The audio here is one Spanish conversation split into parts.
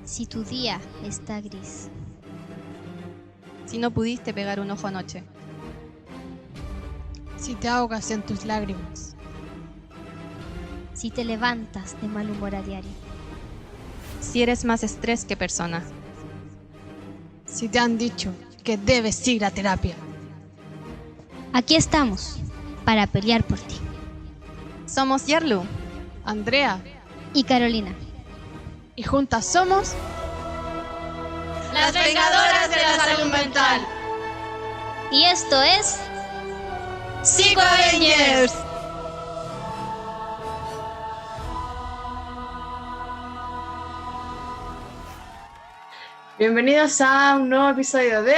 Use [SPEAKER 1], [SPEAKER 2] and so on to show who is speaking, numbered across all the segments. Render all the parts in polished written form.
[SPEAKER 1] Si tu día está gris,
[SPEAKER 2] Si no pudiste pegar un ojo anoche,
[SPEAKER 3] Si te ahogas en tus lágrimas,
[SPEAKER 1] si te levantas de mal humor a diario,
[SPEAKER 2] si eres más estrés que persona,
[SPEAKER 3] si te han dicho que debes ir a terapia,
[SPEAKER 1] aquí estamos para pelear por ti.
[SPEAKER 2] somos Yarlu.
[SPEAKER 3] Andrea,
[SPEAKER 1] Y Carolina,
[SPEAKER 3] y juntas somos
[SPEAKER 2] Las vengadoras de la salud mental.
[SPEAKER 1] y esto es
[SPEAKER 2] Psico Avengers.
[SPEAKER 4] Bienvenidos a un nuevo episodio de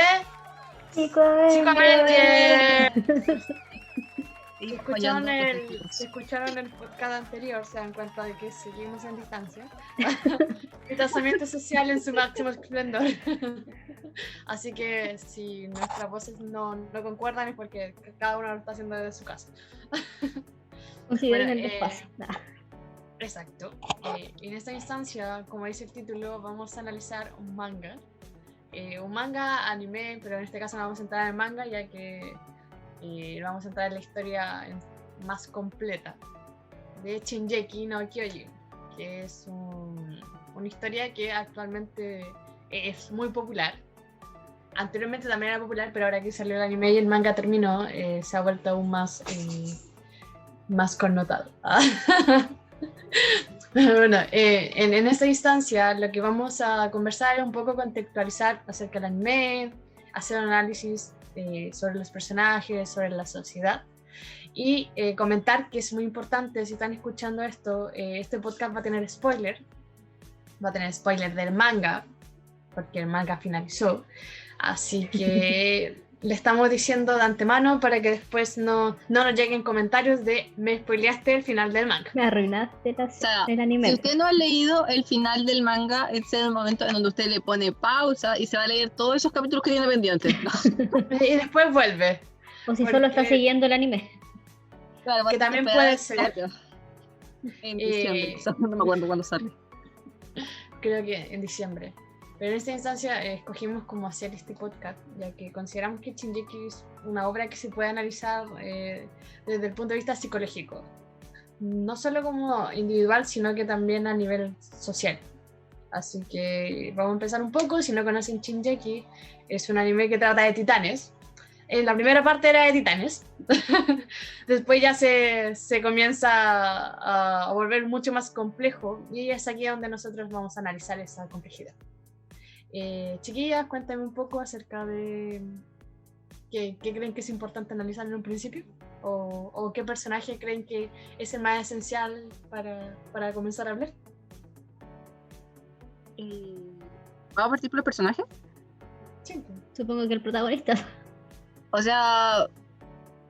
[SPEAKER 4] Psico Avengers. Si escucharon el podcast anterior, se dan cuenta de que seguimos en distancia. Distanciamiento social en su máximo esplendor. Así que si nuestras voces no concuerdan es porque cada uno lo está haciendo desde su casa.
[SPEAKER 5] Consideren
[SPEAKER 4] Bueno,
[SPEAKER 5] el despacio.
[SPEAKER 4] Exacto. En esta instancia, como dice el título, vamos a analizar un manga. Un manga, anime, pero en este caso nos vamos a centrar en el manga, ya que vamos a entrar en la historia más completa de Shingeki no Kyojin, que es una historia que actualmente es muy popular. Anteriormente también era popular, pero ahora que salió el anime y el manga terminó, se ha vuelto aún más connotado. Bueno, en esta instancia lo que vamos a conversar es un poco contextualizar acerca del anime, hacer un análisis sobre los personajes, sobre la sociedad y comentar que es muy importante, si están escuchando esto, este podcast va a tener spoiler del manga, porque el manga finalizó, así que le estamos diciendo de antemano para que después no nos lleguen comentarios de me spoileaste el final del manga.
[SPEAKER 5] Me arruinaste el anime.
[SPEAKER 6] Si usted no ha leído el final del manga, ese es el momento en donde usted le pone pausa y se va a leer todos esos capítulos que tiene pendientes.
[SPEAKER 4] Y después vuelve.
[SPEAKER 5] O si
[SPEAKER 4] porque-
[SPEAKER 5] solo está siguiendo el anime.
[SPEAKER 6] Claro,
[SPEAKER 4] Que también puede ser.
[SPEAKER 6] En diciembre, no me acuerdo cuándo sale.
[SPEAKER 4] Creo que en diciembre. Pero en esta instancia escogimos cómo hacer este podcast, ya que consideramos que Shingeki es una obra que se puede analizar desde el punto de vista psicológico. No solo como individual, sino que también a nivel social. Así que vamos a empezar un poco. Si no conocen Shingeki, es un anime que trata de titanes. En la primera parte era de titanes. Después ya se comienza a volver mucho más complejo y es aquí donde nosotros vamos a analizar esa complejidad. Chiquillas, cuéntame un poco acerca de qué creen que es importante analizar en un principio o qué personaje creen que es el más esencial para comenzar a hablar.
[SPEAKER 6] ¿Vamos a partir por los personajes?
[SPEAKER 4] Sí.
[SPEAKER 5] Supongo que el protagonista.
[SPEAKER 6] O sea,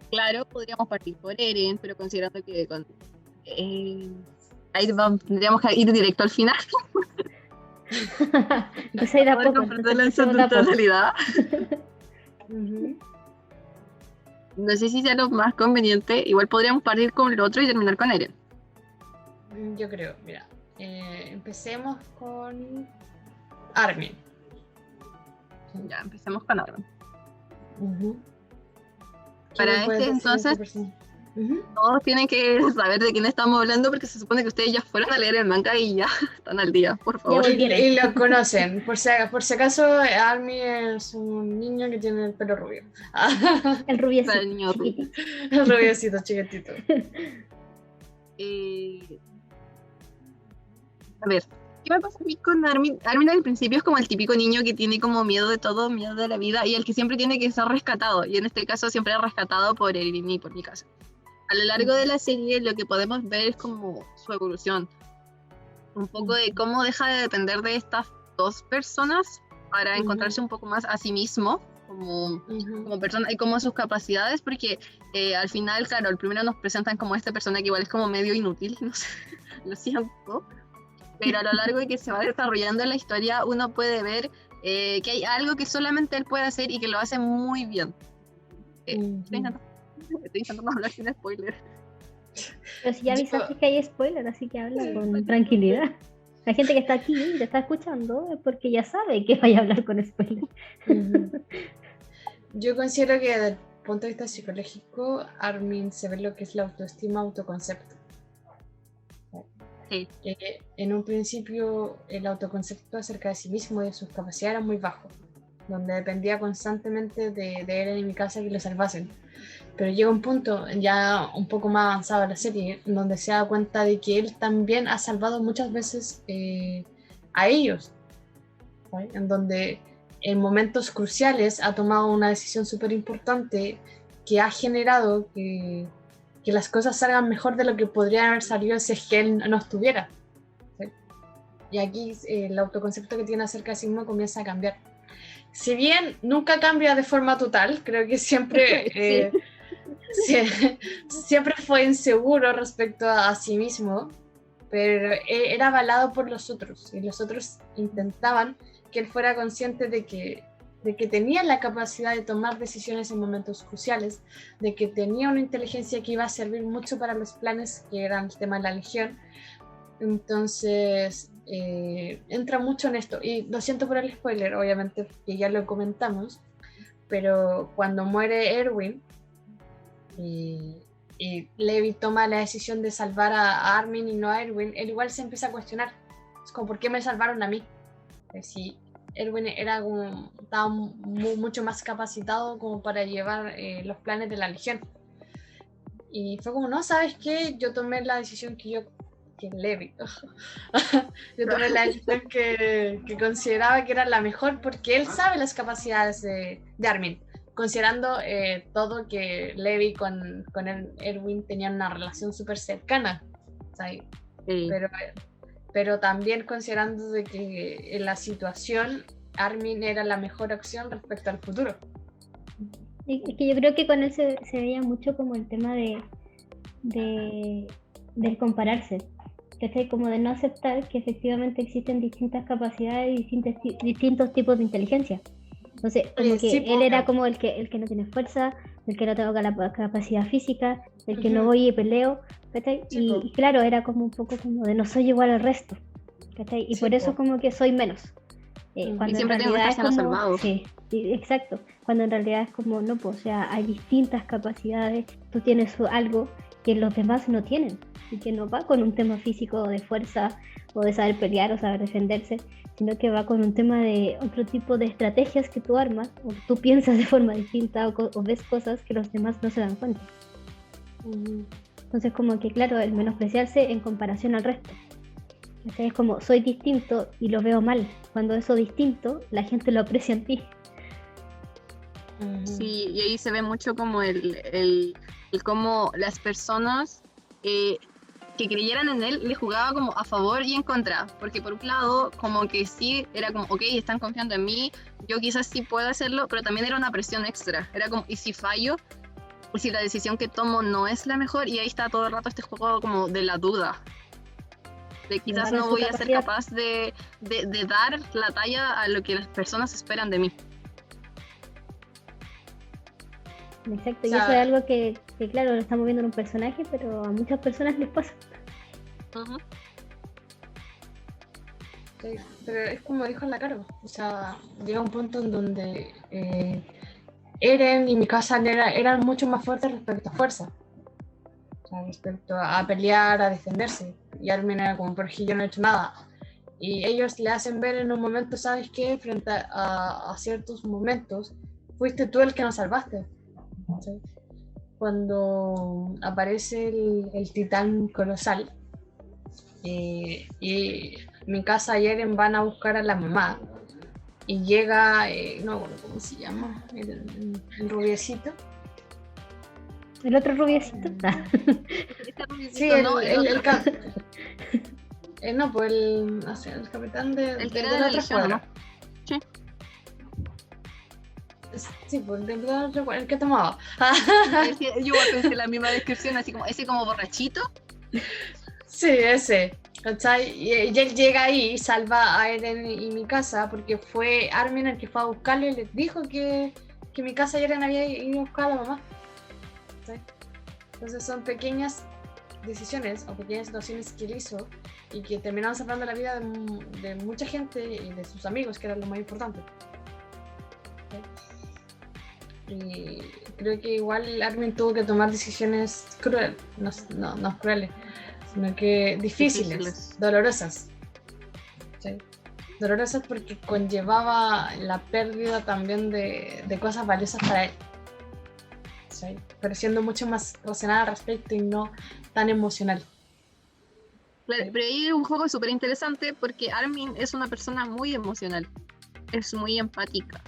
[SPEAKER 6] claro, podríamos partir por Eren, pero considerando que tendríamos que ir directo al final.
[SPEAKER 5] Entonces ahí da
[SPEAKER 6] Poder
[SPEAKER 5] poco.
[SPEAKER 6] comprenderla en
[SPEAKER 5] entonces
[SPEAKER 6] su
[SPEAKER 5] da poco.
[SPEAKER 6] totalidad.
[SPEAKER 4] Uh-huh.
[SPEAKER 6] No sé si sea lo más conveniente. Igual podríamos partir con el otro y terminar con Eren.
[SPEAKER 4] Yo creo, mira, empecemos con Armin.
[SPEAKER 6] Ya, empecemos con Eren.
[SPEAKER 4] Uh-huh.
[SPEAKER 6] Para entonces, todos tienen que saber de quién estamos hablando porque se supone que ustedes ya fueron a leer el manga y ya están al día, por favor.
[SPEAKER 5] Ya volvieron.
[SPEAKER 4] Y lo conocen, por si acaso Armin es un niño que tiene el pelo rubio.
[SPEAKER 5] El rubiecito.
[SPEAKER 6] Para el niño
[SPEAKER 5] chiquitito.
[SPEAKER 4] El rubiecito, chiquitito.
[SPEAKER 6] A ver, ¿qué me pasa a mí con Armin? Armin al principio es como el típico niño que tiene como miedo de todo, miedo de la vida, y el que siempre tiene que ser rescatado, y en este caso siempre es rescatado por Eren y por Mikasa. A lo largo de la serie lo que podemos ver es como su evolución, un poco de cómo deja de depender de estas dos personas para encontrarse un poco más a sí mismo como persona y como sus capacidades, porque al final, claro, al primero nos presentan como esta persona que igual es como medio inútil, no sé, lo siento, pero a lo largo de que se va desarrollando la historia uno puede ver que hay algo que solamente él puede hacer y que lo hace muy bien. Estoy intentando hablar sin spoiler.
[SPEAKER 5] Pero si ya avisaste que hay spoiler, así que habla con tranquilidad. La gente que está aquí y te está escuchando es porque ya sabe que vaya a hablar con spoiler.
[SPEAKER 4] Yo considero que desde el punto de vista psicológico, Armin se ve lo que es la autoestima, autoconcepto.
[SPEAKER 6] Sí.
[SPEAKER 4] En un principio, el autoconcepto acerca de sí mismo y de sus capacidades era muy bajo, donde dependía constantemente de Eren y Mikasa que lo salvasen. Pero llega un punto, ya un poco más avanzado en la serie, donde se da cuenta de que él también ha salvado muchas veces a ellos, ¿sabes? En donde en momentos cruciales ha tomado una decisión súper importante que ha generado que las cosas salgan mejor de lo que podrían haber salido si es que él no estuviera, ¿sí? Y aquí el autoconcepto que tiene acerca de sí mismo comienza a cambiar. Si bien nunca cambia de forma total, creo que siempre, siempre fue inseguro respecto a sí mismo, pero era avalado por los otros, y los otros intentaban que él fuera consciente de que tenía la capacidad de tomar decisiones en momentos cruciales, de que tenía una inteligencia que iba a servir mucho para los planes que eran el tema de la Legión. Entonces entra mucho en esto, y lo siento por el spoiler, obviamente, que ya lo comentamos, pero cuando muere Erwin y Levi toma la decisión de salvar a Armin y no a Erwin, él igual se empieza a cuestionar, es como, ¿por qué me salvaron a mí? Si Erwin estaba mucho más capacitado como para llevar los planes de la Legión. Y fue como, no, ¿sabes qué? Yo tomé la decisión que Levi. Yo tomé la decisión que consideraba que era la mejor porque él sabe las capacidades de Armin. Considerando todo que Levi con Erwin tenían una relación súper cercana, ¿sabes? Sí. Pero también considerando de que en la situación Armin era la mejor opción respecto al futuro.
[SPEAKER 5] Es que yo creo que con él se veía mucho como el tema del compararse, ¿cachai? Como de no aceptar que efectivamente existen distintas capacidades y distintos tipos de inteligencia. Entonces, como que él era como el que no tiene fuerza, el que no tengo la capacidad física, el que no voy y peleo, ¿cachai? Y claro, era como un poco como de no soy igual al resto, ¿cachai? Y por eso como que soy menos. Cuando
[SPEAKER 6] y siempre tengo que estar siendo salvado.
[SPEAKER 5] Sí, exacto. Cuando en realidad es como, no, pues, o sea, hay distintas capacidades, tú tienes algo que los demás no tienen, y que no va con un tema físico de fuerza o de saber pelear o saber defenderse, sino que va con un tema de otro tipo de estrategias que tú armas, o tú piensas de forma distinta, o ves cosas que los demás no se dan cuenta. Entonces como que claro, el menospreciarse en comparación al resto. Es como, soy distinto y lo veo mal, cuando eso distinto, la gente lo aprecia en ti.
[SPEAKER 6] Sí, y ahí se ve mucho como el cómo las personas que creyeran en él le jugaba como a favor y en contra, porque por un lado como que sí, era como, ok, están confiando en mí, yo quizás sí puedo hacerlo, pero también era una presión extra, era como, ¿y si fallo? ¿Y si la decisión que tomo no es la mejor? Y ahí está todo el rato este juego como de la duda, de quizás no voy a ser capaz de dar la talla a lo que las personas esperan de mí.
[SPEAKER 5] Exacto, y eso es algo que claro, lo estamos viendo en un personaje, pero a muchas personas les pasa.
[SPEAKER 4] Sí, pero es como dijo la Caro, o sea, llega un punto en donde Eren y Mikasa eran mucho más fuertes respecto a fuerza, o sea, respecto a pelear, a defenderse, y Armin era como, por ejemplo, yo no he hecho nada, y ellos le hacen ver en un momento, ¿sabes qué? Frente a ciertos momentos, fuiste tú el que nos salvaste. ¿Sí? Cuando aparece el titán colosal y Mikasa y Eren van a buscar a la mamá y llega, no recuerdo cómo se llama, el rubiecito.
[SPEAKER 5] ¿El otro rubiecito?
[SPEAKER 4] Sí, no, pues el capitán de la otra escuadra.
[SPEAKER 6] Sí.
[SPEAKER 4] Sí, pues el que tomaba.
[SPEAKER 6] Yo pensé la misma descripción, así como ese como borrachito.
[SPEAKER 4] Sí, ese. ¿Cachai? Y él llega ahí y salva a Eren y Mikasa porque fue Armin el que fue a buscarlo y les dijo que Mikasa y Eren habían ido a buscar a la mamá. ¿Sí? Entonces son pequeñas decisiones o pequeñas situaciones que él hizo y que terminaron salvando la vida de mucha gente y de sus amigos, que era lo más importante. Y creo que igual Armin tuvo que tomar decisiones crueles, no crueles, sino que difíciles. Dolorosas. ¿Sí? Dolorosas porque conllevaba la pérdida también de cosas valiosas para él. ¿Sí? Pero siendo mucho más racional al respecto y no tan emocional.
[SPEAKER 6] Claro, pero ahí hay un juego súper interesante porque Armin es una persona muy emocional, es muy empática.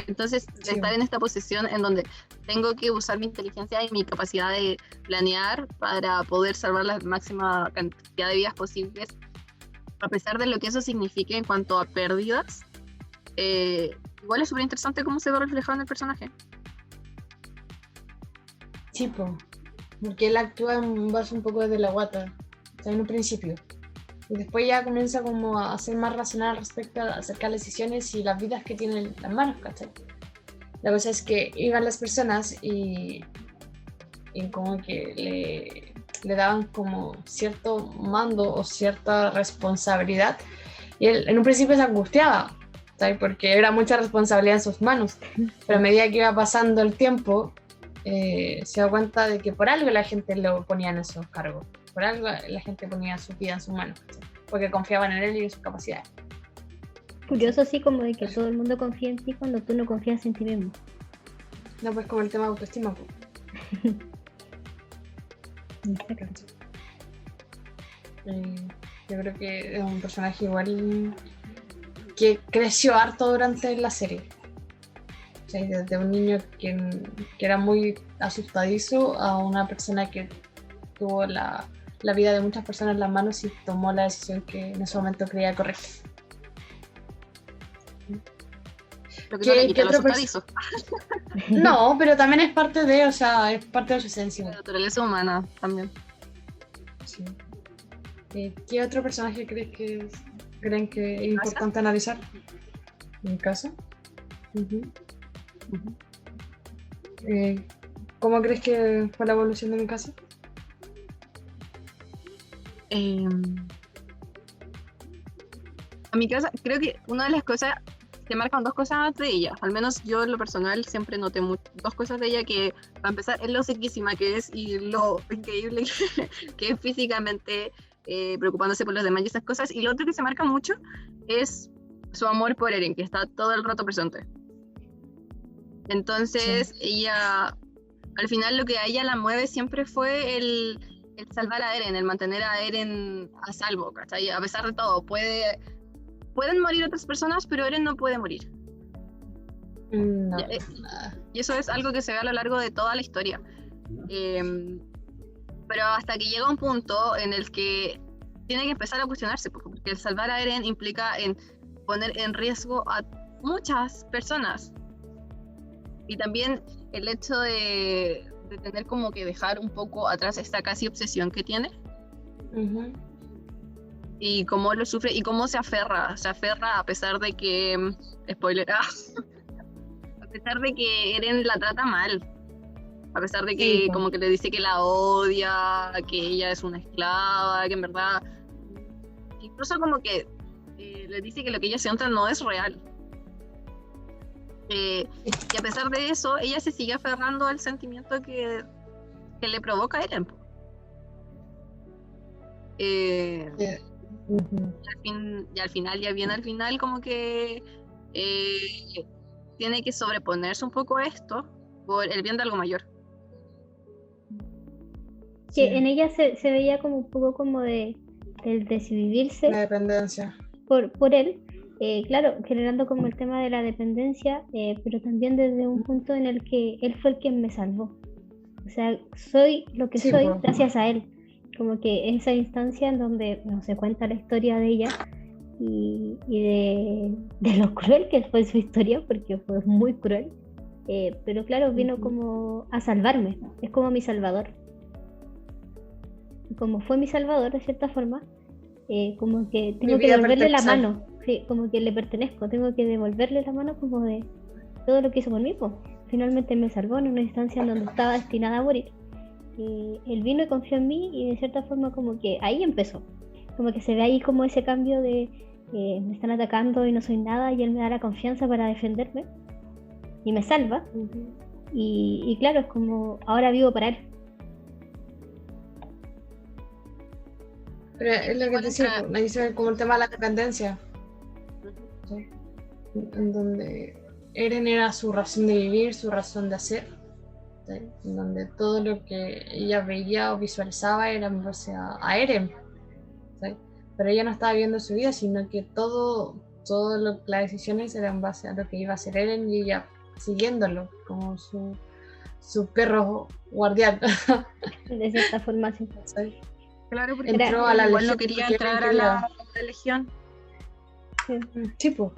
[SPEAKER 6] Entonces, estar en esta posición en donde tengo que usar mi inteligencia y mi capacidad de planear para poder salvar la máxima cantidad de vidas posibles, a pesar de lo que eso signifique en cuanto a pérdidas, igual es súper interesante cómo se ve reflejado en el personaje.
[SPEAKER 4] Sí, porque él actúa en base un poco desde la guata, o sea, en un principio. Y después ya comienza como a ser más racional respecto a acercar las decisiones y las vidas que tienen las manos, ¿cachai? La cosa es que iban las personas y como que le daban como cierto mando o cierta responsabilidad. Y él en un principio se angustiaba, ¿sabes? Porque era mucha responsabilidad en sus manos. Pero a medida que iba pasando el tiempo, se da cuenta de que por algo la gente lo ponía en esos cargos. Por algo la gente ponía su vida en sus manos, porque confiaban en él y en sus capacidades.
[SPEAKER 5] Curioso así como de que todo el mundo confía en ti cuando tú no confías en ti mismo.
[SPEAKER 4] No, pues como el tema de autoestima. Yo creo que es un personaje igual que creció harto durante la serie. O sea, desde un niño que era muy asustadizo a una persona que tuvo la vida de muchas personas en las manos y tomó la decisión que en ese momento creía correcta.
[SPEAKER 6] Lo que no le quita lo asustadizo.
[SPEAKER 4] No, pero también es parte de, o sea, es parte de su esencia.
[SPEAKER 6] La naturaleza humana también.
[SPEAKER 4] Sí. ¿Qué otro personaje creen que es importante analizar? ¿En casa? ¿Cómo crees que fue la evolución de mi casa?
[SPEAKER 6] A mi casa, creo que una de las cosas, se marcan dos cosas de ella, al menos yo en lo personal siempre noté dos cosas de ella que, para empezar, es lo sequísima que es y lo increíble que es físicamente, preocupándose por los demás y esas cosas, y lo otro que se marca mucho es su amor por Eren, que está todo el rato presente. Entonces, ella, al final lo que a ella la mueve siempre fue el salvar a Eren, el mantener a Eren a salvo, ¿cachai? A pesar de todo, pueden morir otras personas, pero Eren no puede morir.
[SPEAKER 4] No.
[SPEAKER 6] Y eso es algo que se ve a lo largo de toda la historia. Pero hasta que llega un punto en el que tiene que empezar a cuestionarse, porque el salvar a Eren implica en poner en riesgo a muchas personas. Y también el hecho de tener como que dejar un poco atrás esta casi obsesión que tiene. Y cómo lo sufre y cómo se aferra a pesar de que, spoiler, a pesar de que Eren la trata mal, a pesar de que como que le dice que la odia, que ella es una esclava, que en verdad, incluso como que le dice que lo que ella siente no es real. Y a pesar de eso, ella se sigue aferrando al sentimiento que le provoca a Eren. Y al final, como que tiene que sobreponerse un poco a esto por el bien de algo mayor.
[SPEAKER 5] Que en ella se veía como un poco como del decidirse
[SPEAKER 4] la dependencia
[SPEAKER 5] por él, claro, generando como el tema de la dependencia, pero también desde un punto en el que él fue el quien me salvó. O sea, soy lo que soy gracias a él. Como que esa instancia en donde se cuenta la historia de ella y de lo cruel que fue su historia, porque fue muy cruel, pero claro, vino como a salvarme, es como mi salvador. Y como fue mi salvador de cierta forma, como que tengo que devolverle la mano, sí, como que le pertenezco, tengo que devolverle la mano como de todo lo que hizo por mí, pues. Finalmente me salvó en una instancia en donde estaba destinada a morir. Él vino y confió en mí y de cierta forma como que ahí empezó. Como que se ve ahí como ese cambio de me están atacando y no soy nada, y él me da la confianza para defenderme y me salva. Y claro, es como ahora vivo para él.
[SPEAKER 4] Pero es lo que te decía, ahí se ve como el tema de la dependencia. ¿Sí? En donde Eren era su razón de vivir, su razón de hacer. ¿Sí? En donde todo lo que ella veía o visualizaba era en base a Eren. ¿Sí? Pero ella no estaba viendo su vida, sino que las decisiones eran en base a lo que iba a hacer Eren y ella siguiéndolo como su perro guardián.
[SPEAKER 5] De cierta forma, sí.
[SPEAKER 4] ¿Sí?
[SPEAKER 6] Claro, porque
[SPEAKER 4] Entró a la
[SPEAKER 6] igual no
[SPEAKER 4] legión
[SPEAKER 6] quería
[SPEAKER 4] porque
[SPEAKER 6] entrar a
[SPEAKER 4] quería-
[SPEAKER 6] la legión.
[SPEAKER 4] Tipo.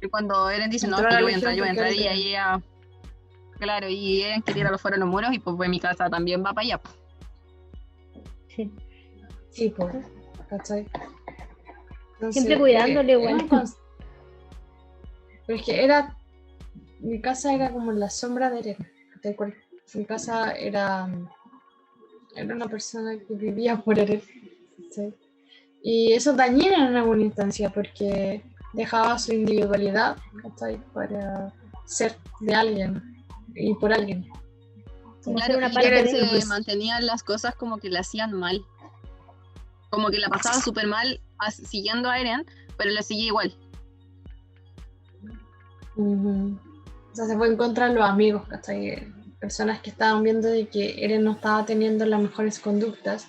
[SPEAKER 6] Y cuando Eren dice, no,
[SPEAKER 4] Entró
[SPEAKER 6] es
[SPEAKER 4] a
[SPEAKER 6] que
[SPEAKER 4] la
[SPEAKER 6] yo voy a entrar,
[SPEAKER 4] legión
[SPEAKER 6] y
[SPEAKER 4] porque
[SPEAKER 6] ahí ella... Claro, y Eren quería ir a los fuera de los muros, y pues mi casa también va para allá.
[SPEAKER 5] Sí.
[SPEAKER 4] Sí, pues, ¿cachai? Entonces,
[SPEAKER 5] Siempre cuidándole
[SPEAKER 4] era
[SPEAKER 5] igual.
[SPEAKER 4] un Pero es que mi casa era como en la sombra de Eren. Mi casa era una persona que vivía por Eren. ¿Sí? Y eso dañina en alguna instancia porque dejaba su individualidad, ¿cachai? Para ser de alguien y por alguien.
[SPEAKER 5] Como
[SPEAKER 6] Claro,
[SPEAKER 5] ser una
[SPEAKER 6] y
[SPEAKER 5] parte
[SPEAKER 6] Eren
[SPEAKER 5] de
[SPEAKER 6] se
[SPEAKER 4] pues.
[SPEAKER 6] mantenían las cosas como que le hacían mal. Como que la pasaba súper mal siguiendo a Eren, pero le seguía igual.
[SPEAKER 4] Ujú. O sea, se fue en contra de los amigos, ¿cachai? Personas que estaban viendo de que Eren no estaba teniendo las mejores conductas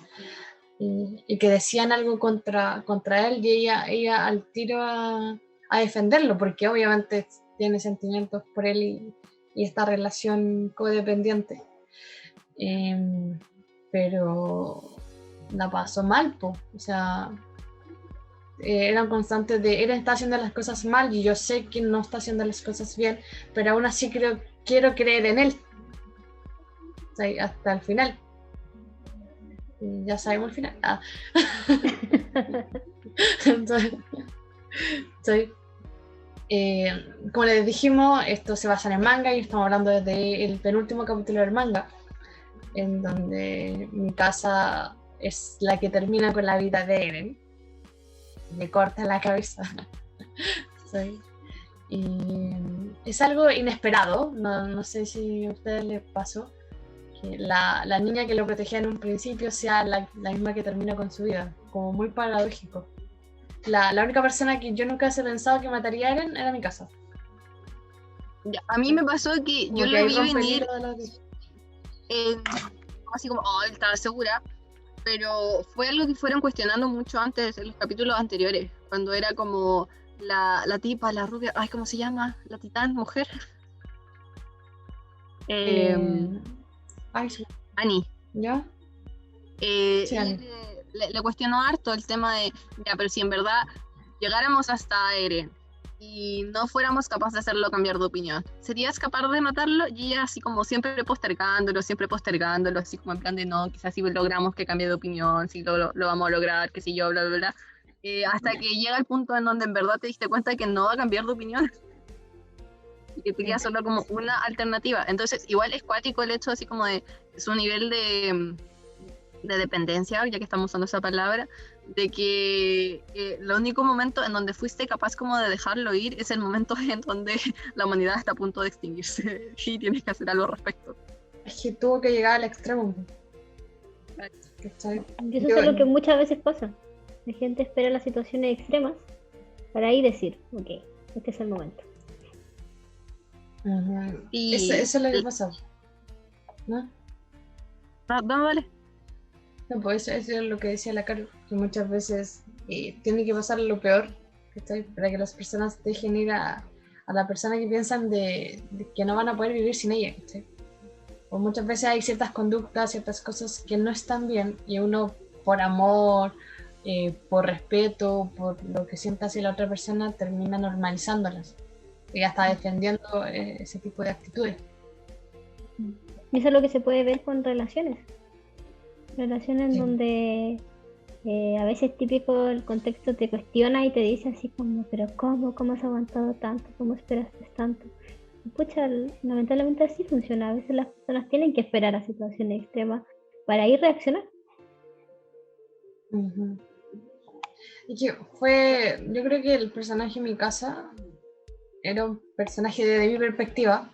[SPEAKER 4] y que decían algo contra él y ella al tiro a defenderlo, porque obviamente tiene sentimientos por él y esta relación codependiente. Pero la pasó mal, po. O sea, eran constantes de Eren está haciendo las cosas mal y yo sé que no está haciendo las cosas bien, pero aún así quiero creer en él. O sea, hasta el final. Y ya sabemos el final. Entonces, sí. Como les dijimos, esto se basa en el manga y estamos hablando desde el penúltimo capítulo del manga, en donde mi casa es la que termina con la vida de Eren. Le corta la cabeza. Sí. Y es algo inesperado, no sé si a ustedes les pasó, que la niña que lo protegía en un principio sea la misma que termina con su vida, como muy paradójico. La única persona que yo nunca he pensado que mataría a Eren era mi casa.
[SPEAKER 6] Ya, a mí me pasó que
[SPEAKER 4] Como
[SPEAKER 6] yo
[SPEAKER 4] que
[SPEAKER 6] lo
[SPEAKER 4] ahí
[SPEAKER 6] vi
[SPEAKER 4] rompe el
[SPEAKER 6] venir
[SPEAKER 4] hilo de la-
[SPEAKER 6] así como, oh, estaba segura, pero fue algo que fueron cuestionando mucho antes, en los capítulos anteriores, cuando era como la tipa, la rubia, ay, ¿cómo se llama? La titán, mujer.
[SPEAKER 4] Ay, sí.
[SPEAKER 6] Annie.
[SPEAKER 4] ¿Ya? Sí,
[SPEAKER 6] Ella
[SPEAKER 4] Annie.
[SPEAKER 6] le cuestionó harto el tema de, ya, pero si en verdad llegáramos hasta Eren y no fuéramos capaces de hacerlo cambiar de opinión, ¿serías capaz de matarlo? Y ella así como siempre postergándolo, así como en plan de no, quizás si logramos que cambie de opinión, si lo vamos a lograr, que si yo, bla, bla, bla. Hasta que llega el punto en donde en verdad te diste cuenta que no va a cambiar de opinión y que quería solo como una alternativa. Entonces igual es cuático el hecho así como de su nivel de dependencia, ya que estamos usando esa palabra, de que el único momento en donde fuiste capaz como de dejarlo ir es el momento en donde la humanidad está a punto de extinguirse y tienes que hacer algo al respecto.
[SPEAKER 4] Es que tuvo que llegar al extremo. ¿Cachai?
[SPEAKER 5] Y eso es lo que muchas veces pasa. La gente espera las situaciones extremas para ahí decir, ok, este es el momento.
[SPEAKER 4] Uh-huh.
[SPEAKER 6] Y
[SPEAKER 4] Eso es lo que pasa. ¿No?
[SPEAKER 6] Dale.
[SPEAKER 4] No, pues eso es lo que decía la Caro, que muchas veces tiene que pasar lo peor, ¿cachai? Para que las personas dejen ir a la persona que piensan de que no van a poder vivir sin ella, ¿cachai? O muchas veces hay ciertas conductas, ciertas cosas que no están bien y uno por amor, por respeto, por lo que sienta hacia la otra persona, termina normalizándolas y hasta defendiendo ese tipo de actitudes.
[SPEAKER 5] Y eso es lo que se puede ver con relaciones sí. Donde a veces típico el contexto te cuestiona y te dice así como, pero ¿cómo has aguantado tanto? ¿Cómo esperaste tanto? Y pucha, lamentablemente así funciona. A veces las personas tienen que esperar a situaciones extremas para ir reaccionar.
[SPEAKER 4] Uh-huh. Y que yo creo que el personaje en mi casa era un personaje de mi perspectiva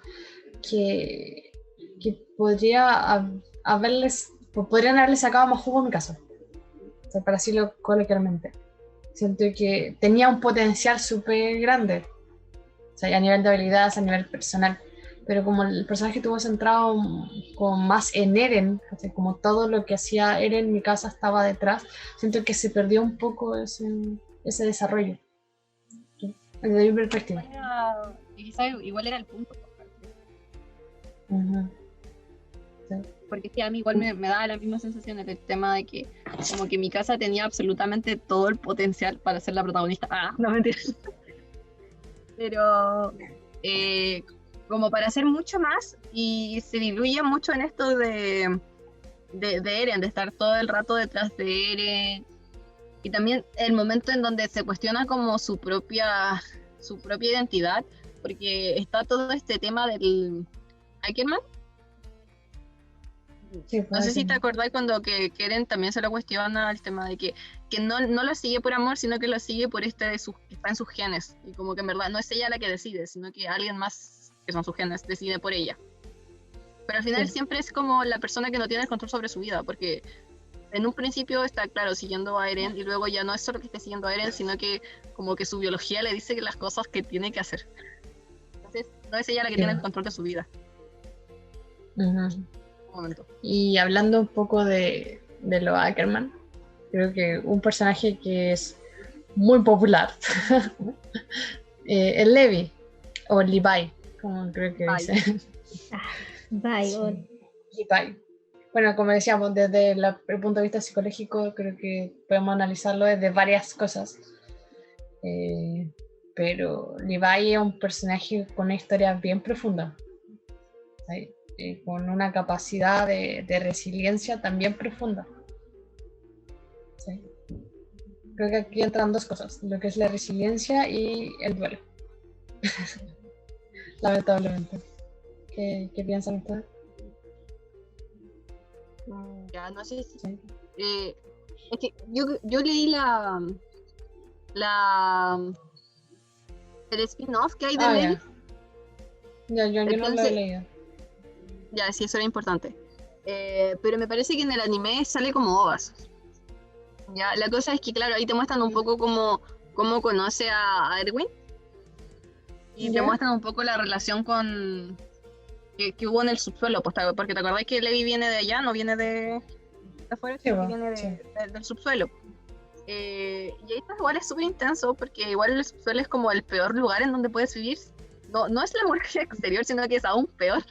[SPEAKER 4] que podrían haberle sacado más jugo a mi casa, o sea, para decirlo coloquialmente. Siento que tenía un potencial súper grande, o sea, a nivel de habilidades, a nivel personal, pero como el personaje estuvo centrado como más en Eren, o sea, como todo lo que hacía Eren, mi casa estaba detrás, siento que se perdió un poco ese desarrollo, desde mi perspectiva.
[SPEAKER 6] Quizás igual era el punto.
[SPEAKER 4] Uh-huh.
[SPEAKER 6] Porque sí, a mí igual me daba la misma sensación el tema de que como que mi casa tenía absolutamente todo el potencial para ser la protagonista. No, mentira. Pero como para hacer mucho más, y se diluye mucho en esto de Eren, de estar todo el rato detrás de Eren, y también el momento en donde se cuestiona como su propia identidad, porque está todo este tema del Ackerman.
[SPEAKER 4] Sí,
[SPEAKER 6] No sé si te acordás cuando que Eren también se lo cuestiona el tema de que no lo sigue por amor, sino que lo sigue por que está en sus genes, y como que en verdad no es ella la que decide, sino que alguien más, que son sus genes, decide por ella. Pero al final siempre es como la persona que no tiene el control sobre su vida, porque en un principio está, claro, siguiendo a Eren, y luego ya no es solo que esté siguiendo a Eren, sino que como que su biología le dice que las cosas que tiene que hacer. Entonces, no es ella la que tiene el control de su vida.
[SPEAKER 4] Uh-huh. Y hablando un poco de los Ackerman, creo que un personaje que es muy popular, el Levi, o Levi, como creo que dice. Levi. Bueno, como decíamos, desde el punto de vista psicológico, creo que podemos analizarlo desde varias cosas. Pero Levi es un personaje con una historia bien profunda, ¿sí? Con una capacidad de resiliencia también profunda. ¿Sí? Creo que aquí entran dos cosas, lo que es la resiliencia y el duelo. Lamentablemente. ¿Qué piensan ustedes?
[SPEAKER 6] Ya, no sé si... Sí. Es que yo leí el spin-off que hay de Levi.
[SPEAKER 4] Yo no lo he leído.
[SPEAKER 6] Ya, sí, eso era importante. Pero me parece que en el anime sale como ovas. Ya, la cosa es que, claro, ahí te muestran un poco cómo conoce a Erwin. Y te muestran un poco la relación que hubo en el subsuelo. Pues, porque te acordás que Levi viene de allá, no viene de afuera, sí, viene del subsuelo. Y ahí está, igual es súper intenso, porque igual el subsuelo es como el peor lugar en donde puedes vivir. No es la muralla exterior, sino que es aún peor.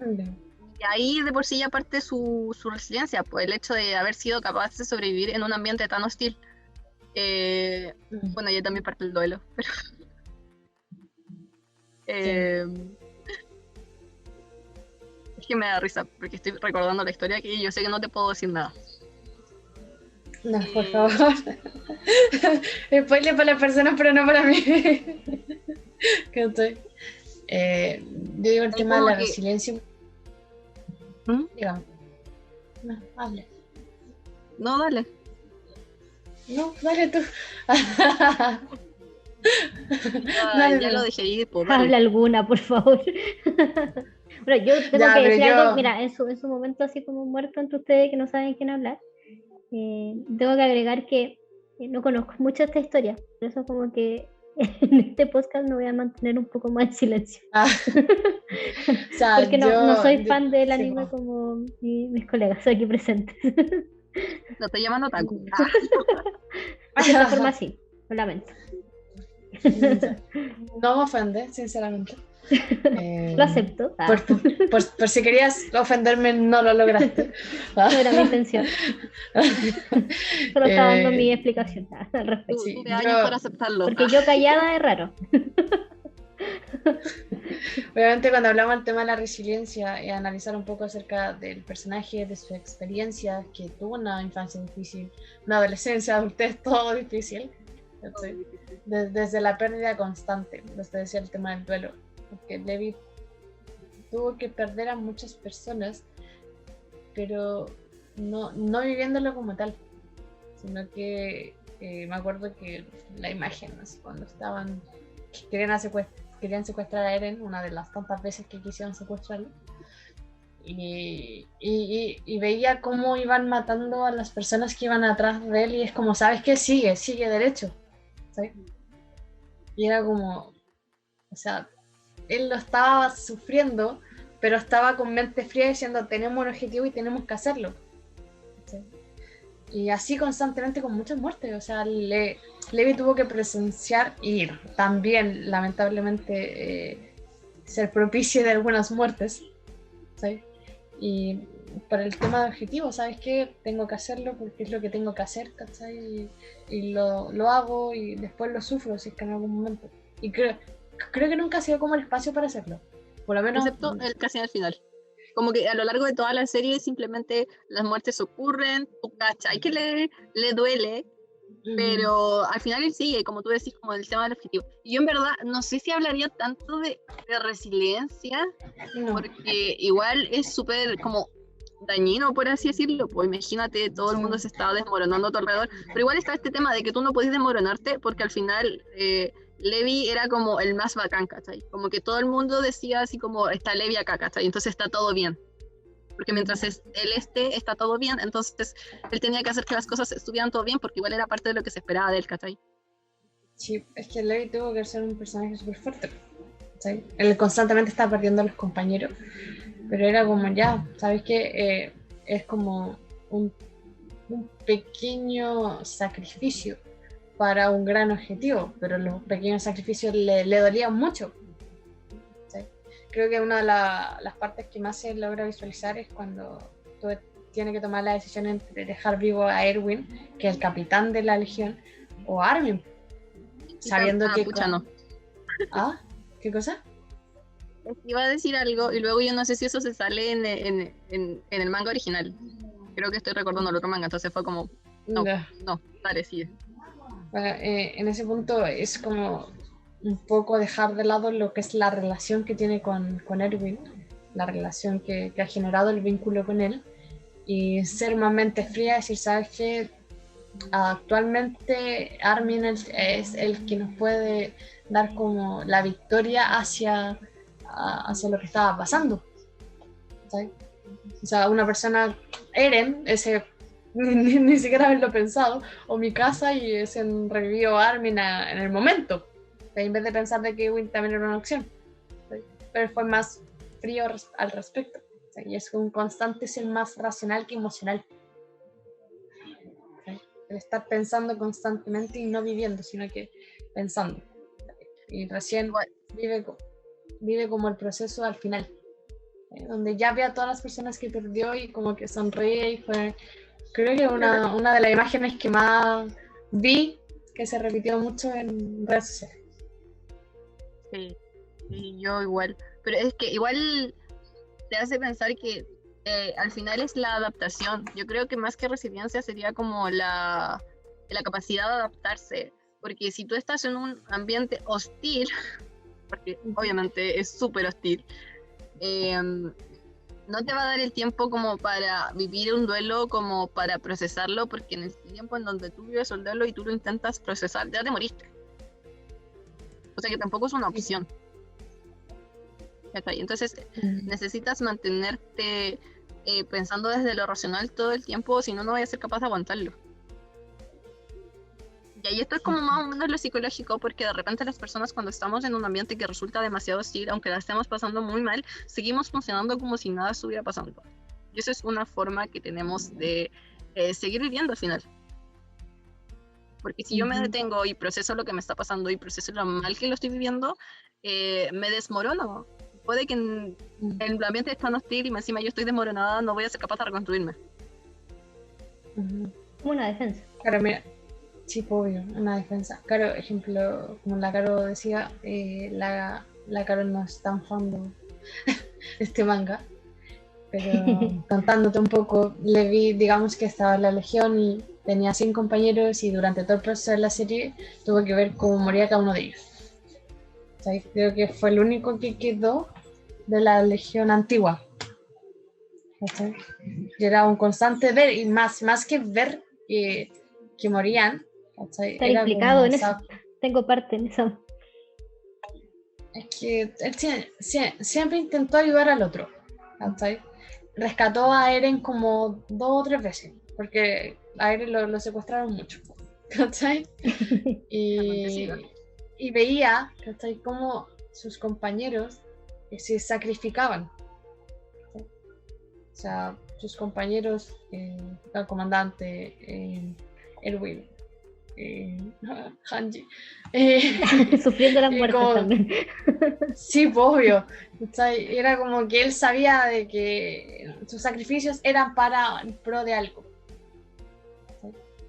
[SPEAKER 6] Y ahí de por sí ya parte su resiliencia, pues el hecho de haber sido capaz de sobrevivir en un ambiente tan hostil. Bueno, ya también parte el duelo, pero... Es que me da risa, porque estoy recordando la historia que yo sé que no te puedo decir nada.
[SPEAKER 4] No, por favor. Spoiler para las personas, pero no para mí. ¿Qué estoy? Yo digo el tema de la resiliencia. Dígame. No, hable.
[SPEAKER 6] No, dale.
[SPEAKER 4] No, dale tú.
[SPEAKER 6] Ya lo dejé ir.
[SPEAKER 5] Habla alguna, por favor. Bueno, yo tengo que decir algo. Mira, en su momento así como muerto entre ustedes que no saben quién hablar, tengo que agregar que no conozco mucho esta historia, por eso como que en este podcast me voy a mantener un poco más en silencio. O sea, porque no soy fan del anime como mis colegas aquí presentes.
[SPEAKER 6] Lo estoy llamando Taku.
[SPEAKER 5] De esta forma sí, lo lamento.
[SPEAKER 4] No me ofende, sinceramente.
[SPEAKER 5] Lo acepto.
[SPEAKER 4] Por si querías ofenderme, no lo lograste.
[SPEAKER 5] No era mi intención. Solo estaba dando mi explicación al respecto.
[SPEAKER 6] Sí, para aceptarlo.
[SPEAKER 5] Porque yo callada es raro.
[SPEAKER 4] Obviamente cuando hablamos del tema de la resiliencia y analizar un poco acerca del personaje, de su experiencia, que tuvo una infancia difícil, una adolescencia, adultez, todo difícil. Desde la pérdida constante, usted decía el tema del duelo, porque Levi tuvo que perder a muchas personas, pero no viviéndolo como tal, sino que Me acuerdo que la imagen, así, cuando estaban, querían secuestrar a Eren, una de las tantas veces que quisieron secuestrarlo, y veía cómo iban matando a las personas que iban atrás de él, y es como, ¿sabes qué? Sigue derecho, ¿sabes? Y era como, o sea, él lo estaba sufriendo, pero estaba con mente fría diciendo, tenemos un objetivo y tenemos que hacerlo, ¿sí? Y así constantemente con muchas muertes. O sea, Levi tuvo que presenciar y también, lamentablemente, ser propicio de algunas muertes, ¿sí? Y por el tema de objetivo, ¿sabes qué? Tengo que hacerlo porque es lo que tengo que hacer, ¿cachai? Y lo hago y después lo sufro, si es que en algún momento. Y creo que nunca ha sido como el espacio para hacerlo. Por lo menos...
[SPEAKER 6] Excepto casi al final. Como que a lo largo de toda la serie simplemente las muertes ocurren, tú cachai que le duele, pero al final él sigue, como tú decís, como el tema del objetivo. Y yo en verdad no sé si hablaría tanto de resiliencia,
[SPEAKER 4] No.
[SPEAKER 6] porque igual es súper como dañino, por así decirlo. Pues imagínate, todo el mundo se estaba desmoronando a tu alrededor, pero igual está este tema de que tú no podés desmoronarte porque al final... Levi era como el más bacán, ¿cachai? Como que todo el mundo decía así como, está Levi acá, ¿cachai? Entonces está todo bien. Porque mientras él está todo bien, entonces él tenía que hacer que las cosas estuvieran todo bien, porque igual era parte de lo que se esperaba de él, ¿cachai?
[SPEAKER 4] Sí, es que Levi tuvo que ser un personaje súper fuerte, ¿sí? Él constantemente estaba perdiendo a los compañeros, pero era como ya, ¿sabes qué? Es como un pequeño sacrificio para un gran objetivo, pero los pequeños sacrificios le dolían mucho, ¿sí? Creo que una de las partes que más se logra visualizar es cuando tú tienes que tomar la decisión entre dejar vivo a Erwin, que es el capitán de la legión, o a Armin, sabiendo que...
[SPEAKER 6] Pucha, no.
[SPEAKER 4] ¿Ah? ¿Qué cosa?
[SPEAKER 6] Iba a decir algo y luego yo no sé si eso se sale en el manga original. Creo que estoy recordando el otro manga, entonces fue como, no, dale, sigue.
[SPEAKER 4] Bueno, en ese punto es como un poco dejar de lado lo que es la relación que tiene con Erwin, la relación que ha generado el vínculo con él, y ser más mente fría, decir, ¿sabes qué? Actualmente Armin es el que nos puede dar como la victoria hacia lo que estaba pasando, ¿sabes? O sea, una persona, Eren, ese... Ni siquiera haberlo pensado, o mi casa y se revivió Armin en el momento, en vez de pensar de que Win también era una opción, ¿sí? Pero fue más frío al respecto, ¿sí? Y es un constante ser más racional que emocional, ¿sí? El estar pensando constantemente y no viviendo, sino que pensando, y recién vive como el proceso al final, ¿sí? Donde ya ve a todas las personas que perdió y como que sonríe, y fue... Creo que una de las imágenes que más vi, que se repitió mucho en redes sociales.
[SPEAKER 6] Sí, yo igual. Pero es que igual te hace pensar que al final es la adaptación. Yo creo que más que resiliencia sería como la capacidad de adaptarse. Porque si tú estás en un ambiente hostil, porque obviamente es súper hostil, no te va a dar el tiempo como para vivir un duelo, como para procesarlo, porque en el tiempo en donde tú vives el duelo y tú lo intentas procesar, ya te moriste. O sea que tampoco es una opción. Entonces necesitas mantenerte pensando desde lo racional todo el tiempo, si no, no vas a ser capaz de aguantarlo. Y ahí esto es como más o menos lo psicológico, porque de repente las personas cuando estamos en un ambiente que resulta demasiado hostil, aunque la estemos pasando muy mal, seguimos funcionando como si nada estuviera pasando. Y eso es una forma que tenemos de seguir viviendo al final. Porque si yo me detengo y proceso lo que me está pasando y proceso lo mal que lo estoy viviendo, me desmorono. Puede que en el ambiente es tan hostil y encima yo estoy desmoronada, no voy a ser capaz de reconstruirme.
[SPEAKER 5] Como una defensa.
[SPEAKER 4] Claro, mira. Sí, obvio, una defensa. Claro, ejemplo, como la Caro decía, la Caro no es tan fan de este manga, pero contándote un poco, Levi, digamos que estaba en la legión y tenía 100 compañeros, y durante todo el proceso de la serie tuvo que ver cómo moría cada uno de ellos. O sea, creo que fue el único que quedó de la legión antigua. ¿Sí? Y era un constante ver, y más que ver que morían, ¿cachai?
[SPEAKER 5] Estar
[SPEAKER 4] Era
[SPEAKER 5] implicado
[SPEAKER 4] como
[SPEAKER 5] en eso.
[SPEAKER 4] esa-
[SPEAKER 5] Tengo parte en eso.
[SPEAKER 4] Es que él siempre intentó ayudar al otro, ¿cachai? Rescató a Eren como 2 o 3 veces, porque a Eren lo secuestraron mucho, ¿cachai? Y,
[SPEAKER 6] Acontecido.
[SPEAKER 4] y veía, ¿cachai? Cómo sus compañeros se sacrificaban. ¿Cachai? O sea, sus compañeros, el comandante, Erwin, Hanji.
[SPEAKER 5] Sufriendo las
[SPEAKER 4] y
[SPEAKER 5] muertes
[SPEAKER 4] como-
[SPEAKER 5] también.
[SPEAKER 4] Sí, pues, obvio. ¿Cachai? Era como que él sabía de que sus sacrificios eran para en pro de algo.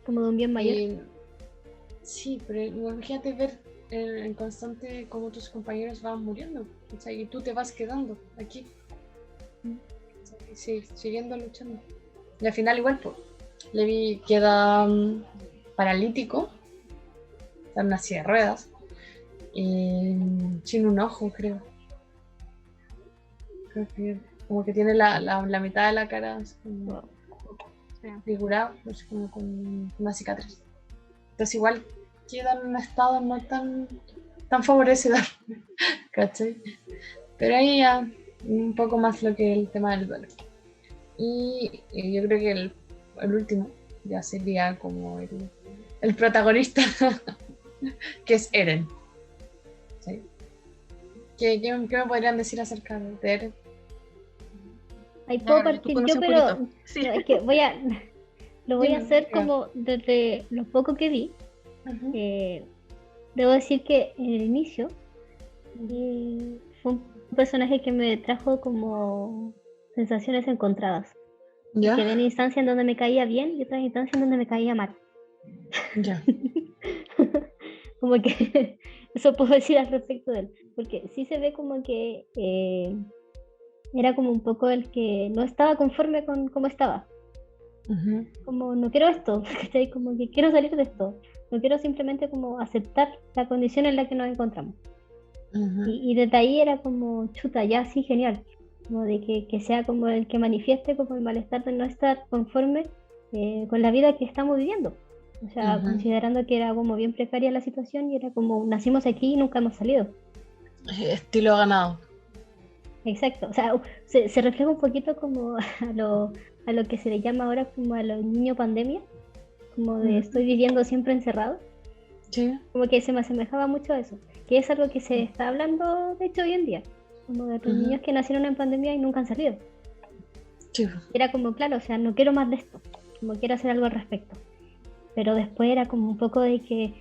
[SPEAKER 5] Como de un bien mayor.
[SPEAKER 4] Sí, pero imagínate ver en constante cómo tus compañeros van muriendo, ¿cachai? Y tú te vas quedando aquí, ¿cachai? Sí, siguiendo luchando. Y al final igual, pues, Levi queda paralítico, está en una silla de ruedas, y sin un ojo, creo. Creo que como que tiene la mitad de la cara así como figurado, así como con una cicatriz. Entonces igual queda en un estado no tan favorecedor, ¿cachai? Pero ahí ya un poco más lo que el tema del duelo. Y yo creo que el último ya sería como el protagonista, que es Eren. ¿Sí? ¿Qué me podrían decir acerca de Eren?
[SPEAKER 5] Ahí puedo
[SPEAKER 6] Claro, tú
[SPEAKER 5] partir
[SPEAKER 6] conoces
[SPEAKER 5] yo,
[SPEAKER 6] un
[SPEAKER 5] pero
[SPEAKER 6] poquito. Sí.
[SPEAKER 5] no, es que lo voy a
[SPEAKER 4] Dime,
[SPEAKER 5] hacer
[SPEAKER 4] ya.
[SPEAKER 5] como desde lo poco que vi.
[SPEAKER 4] Ujú.
[SPEAKER 5] Debo decir que en el inicio fue un personaje que me trajo como sensaciones encontradas. Que
[SPEAKER 4] ¿Ya?
[SPEAKER 5] había instancias en donde me caía bien y otras instancias en donde me caía mal.
[SPEAKER 4] Ya.
[SPEAKER 5] Como que eso puedo decir al respecto de él. Porque sí se ve como que era como un poco el que no estaba conforme con cómo estaba.
[SPEAKER 4] Ujú.
[SPEAKER 5] Como no quiero esto, ¿cachai? Como que quiero salir de esto. No quiero simplemente como aceptar la condición en la que nos encontramos.
[SPEAKER 4] Ujú.
[SPEAKER 5] Y desde ahí era como, chuta, ya sí, genial. Como de que sea como el que manifieste como el malestar de no estar conforme con la vida que estamos viviendo. O sea,
[SPEAKER 4] Ujú.
[SPEAKER 5] considerando que era como bien precaria la situación y era como, nacimos aquí y nunca hemos salido.
[SPEAKER 4] Estilo ganado.
[SPEAKER 5] Exacto, o sea, se refleja un poquito como a lo que se le llama ahora como a los niños pandemia, como de
[SPEAKER 4] Ujú.
[SPEAKER 5] estoy viviendo siempre encerrado,
[SPEAKER 4] Sí.
[SPEAKER 5] como que se me asemejaba mucho a eso, que es algo que se está hablando de hecho hoy en día, como de los
[SPEAKER 4] Ujú.
[SPEAKER 5] niños que nacieron en pandemia y nunca han salido.
[SPEAKER 4] Sí.
[SPEAKER 5] Era como, claro, o sea, no quiero más de esto, como quiero hacer algo al respecto. Pero después era como un poco de que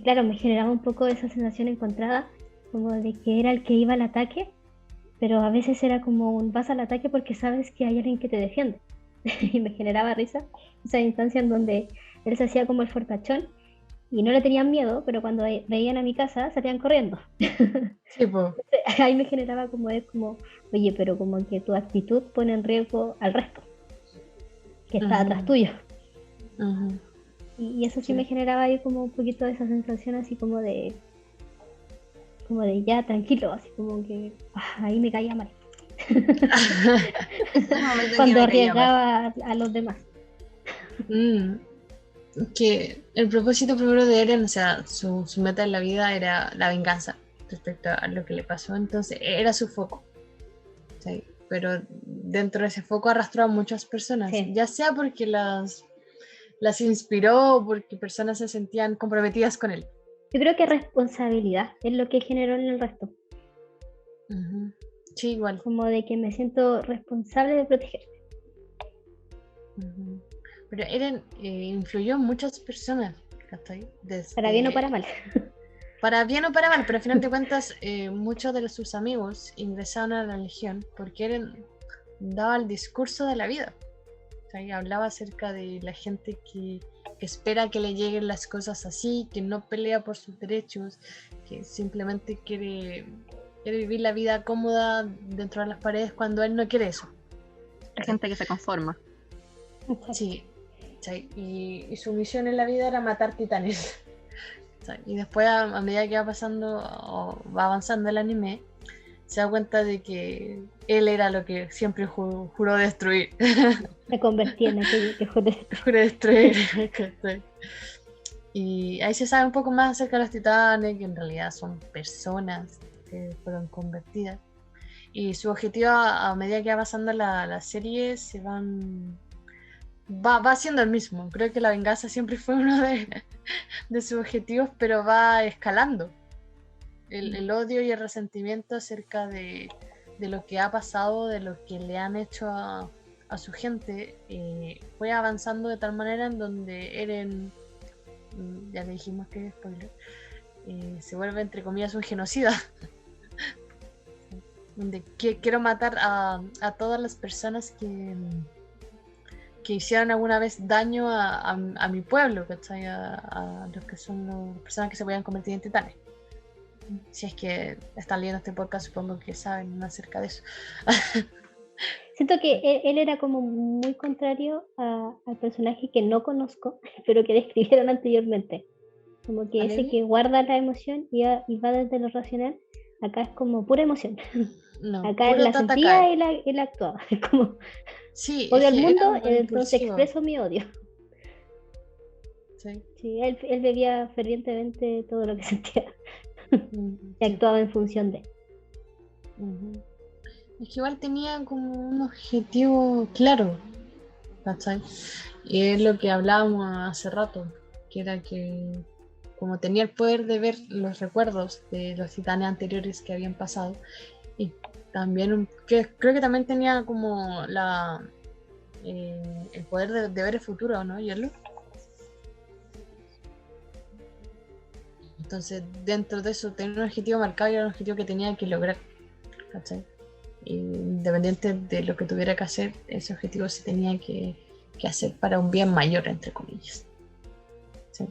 [SPEAKER 5] claro, me generaba un poco esa sensación encontrada, como de que era el que iba al ataque, pero a veces era como un vas al ataque porque sabes que hay alguien que te defiende. Y me generaba risa esa instancia en donde él se hacía como el fortachón y no le tenían miedo, pero cuando veían a mi casa salían corriendo.
[SPEAKER 4] Sí, pues.
[SPEAKER 5] Ahí me generaba como oye, pero como que tu actitud pone en riesgo al resto, que está atrás tuyo.
[SPEAKER 4] Ujú.
[SPEAKER 5] Y eso sí
[SPEAKER 4] Sí.
[SPEAKER 5] me generaba ahí como un poquito de esa sensación así como de ya tranquilo, así como que ahí me caía mal.
[SPEAKER 6] Ese momento en que
[SPEAKER 5] Cuando
[SPEAKER 6] me caía mal.
[SPEAKER 5] arriesgaba a los demás.
[SPEAKER 4] Que el propósito primero de Eren, o sea, su meta en la vida era la venganza respecto a lo que le pasó, entonces era su foco. ¿Sí? Pero dentro de ese foco arrastró a muchas personas,
[SPEAKER 5] Sí.
[SPEAKER 4] ya sea porque las inspiró o porque personas se sentían comprometidas con él.
[SPEAKER 5] Yo creo que responsabilidad es lo que generó en el resto.
[SPEAKER 4] Ujú. Sí, igual.
[SPEAKER 5] Como de que me siento responsable de proteger.
[SPEAKER 4] Ujú. Pero Eren influyó en muchas personas, ¿cachai?
[SPEAKER 5] Para bien o para mal.
[SPEAKER 4] Para bien o para mal, pero al final de cuentas muchos de sus amigos ingresaron a la Legión porque Eren daba el discurso de la vida. O sea, y hablaba acerca de la gente que espera que le lleguen las cosas así, que no pelea por sus derechos, que simplemente quiere vivir la vida cómoda dentro de las paredes cuando él no quiere eso.
[SPEAKER 6] La gente que se conforma.
[SPEAKER 4] Sí, ¿sí? Y su misión en la vida era matar titanes. ¿Sí? Y después a medida que va pasando o va avanzando el anime, se da cuenta de que él era lo que siempre juró destruir.
[SPEAKER 5] Me convertí en aquello que juré.
[SPEAKER 4] Juré destruir. ¿Sí? Y ahí se sabe un poco más acerca de los titanes, que en realidad son personas que fueron convertidas. Y su objetivo a medida que va pasando la serie va siendo el mismo. Creo que la venganza siempre fue uno de sus objetivos, pero va escalando. El odio y el resentimiento acerca de lo que ha pasado, de lo que le han hecho a su gente, fue avanzando de tal manera en donde Eren, ya le dijimos que es spoiler, se vuelve entre comillas un genocida. Donde quiero matar a todas las personas que hicieron alguna vez daño a mi pueblo, ¿cachai? A los que son las personas que se vayan a convertir en titanes. Si es que están leyendo este podcast, supongo que saben acerca de eso.
[SPEAKER 5] Siento que él era como muy contrario al personaje que no conozco, pero que describieron anteriormente. Como que ese que guarda la emoción y va desde lo racional, acá es como pura emoción.
[SPEAKER 4] No,
[SPEAKER 5] acá él la sentía y él actuaba. Es como,
[SPEAKER 4] sí,
[SPEAKER 5] odio al mundo, entonces
[SPEAKER 4] impulsivo.
[SPEAKER 5] expreso mi odio.
[SPEAKER 4] Sí.
[SPEAKER 5] Sí, él bebía fervientemente todo lo que sentía. Y actuaba en función de.
[SPEAKER 4] Es que igual tenía como un objetivo claro, ¿cachai? Y es lo que hablábamos hace rato, que era que como tenía el poder de ver los recuerdos de los titanes anteriores que habían pasado, y también creo que también tenía como el poder de ver el futuro, ¿no? ¿Hielo? Entonces, dentro de eso, tenía un objetivo marcado y era un objetivo que tenía que lograr, ¿cachai? Independiente de lo que tuviera que hacer, ese objetivo se tenía que hacer para un bien mayor, entre comillas. ¿Sí?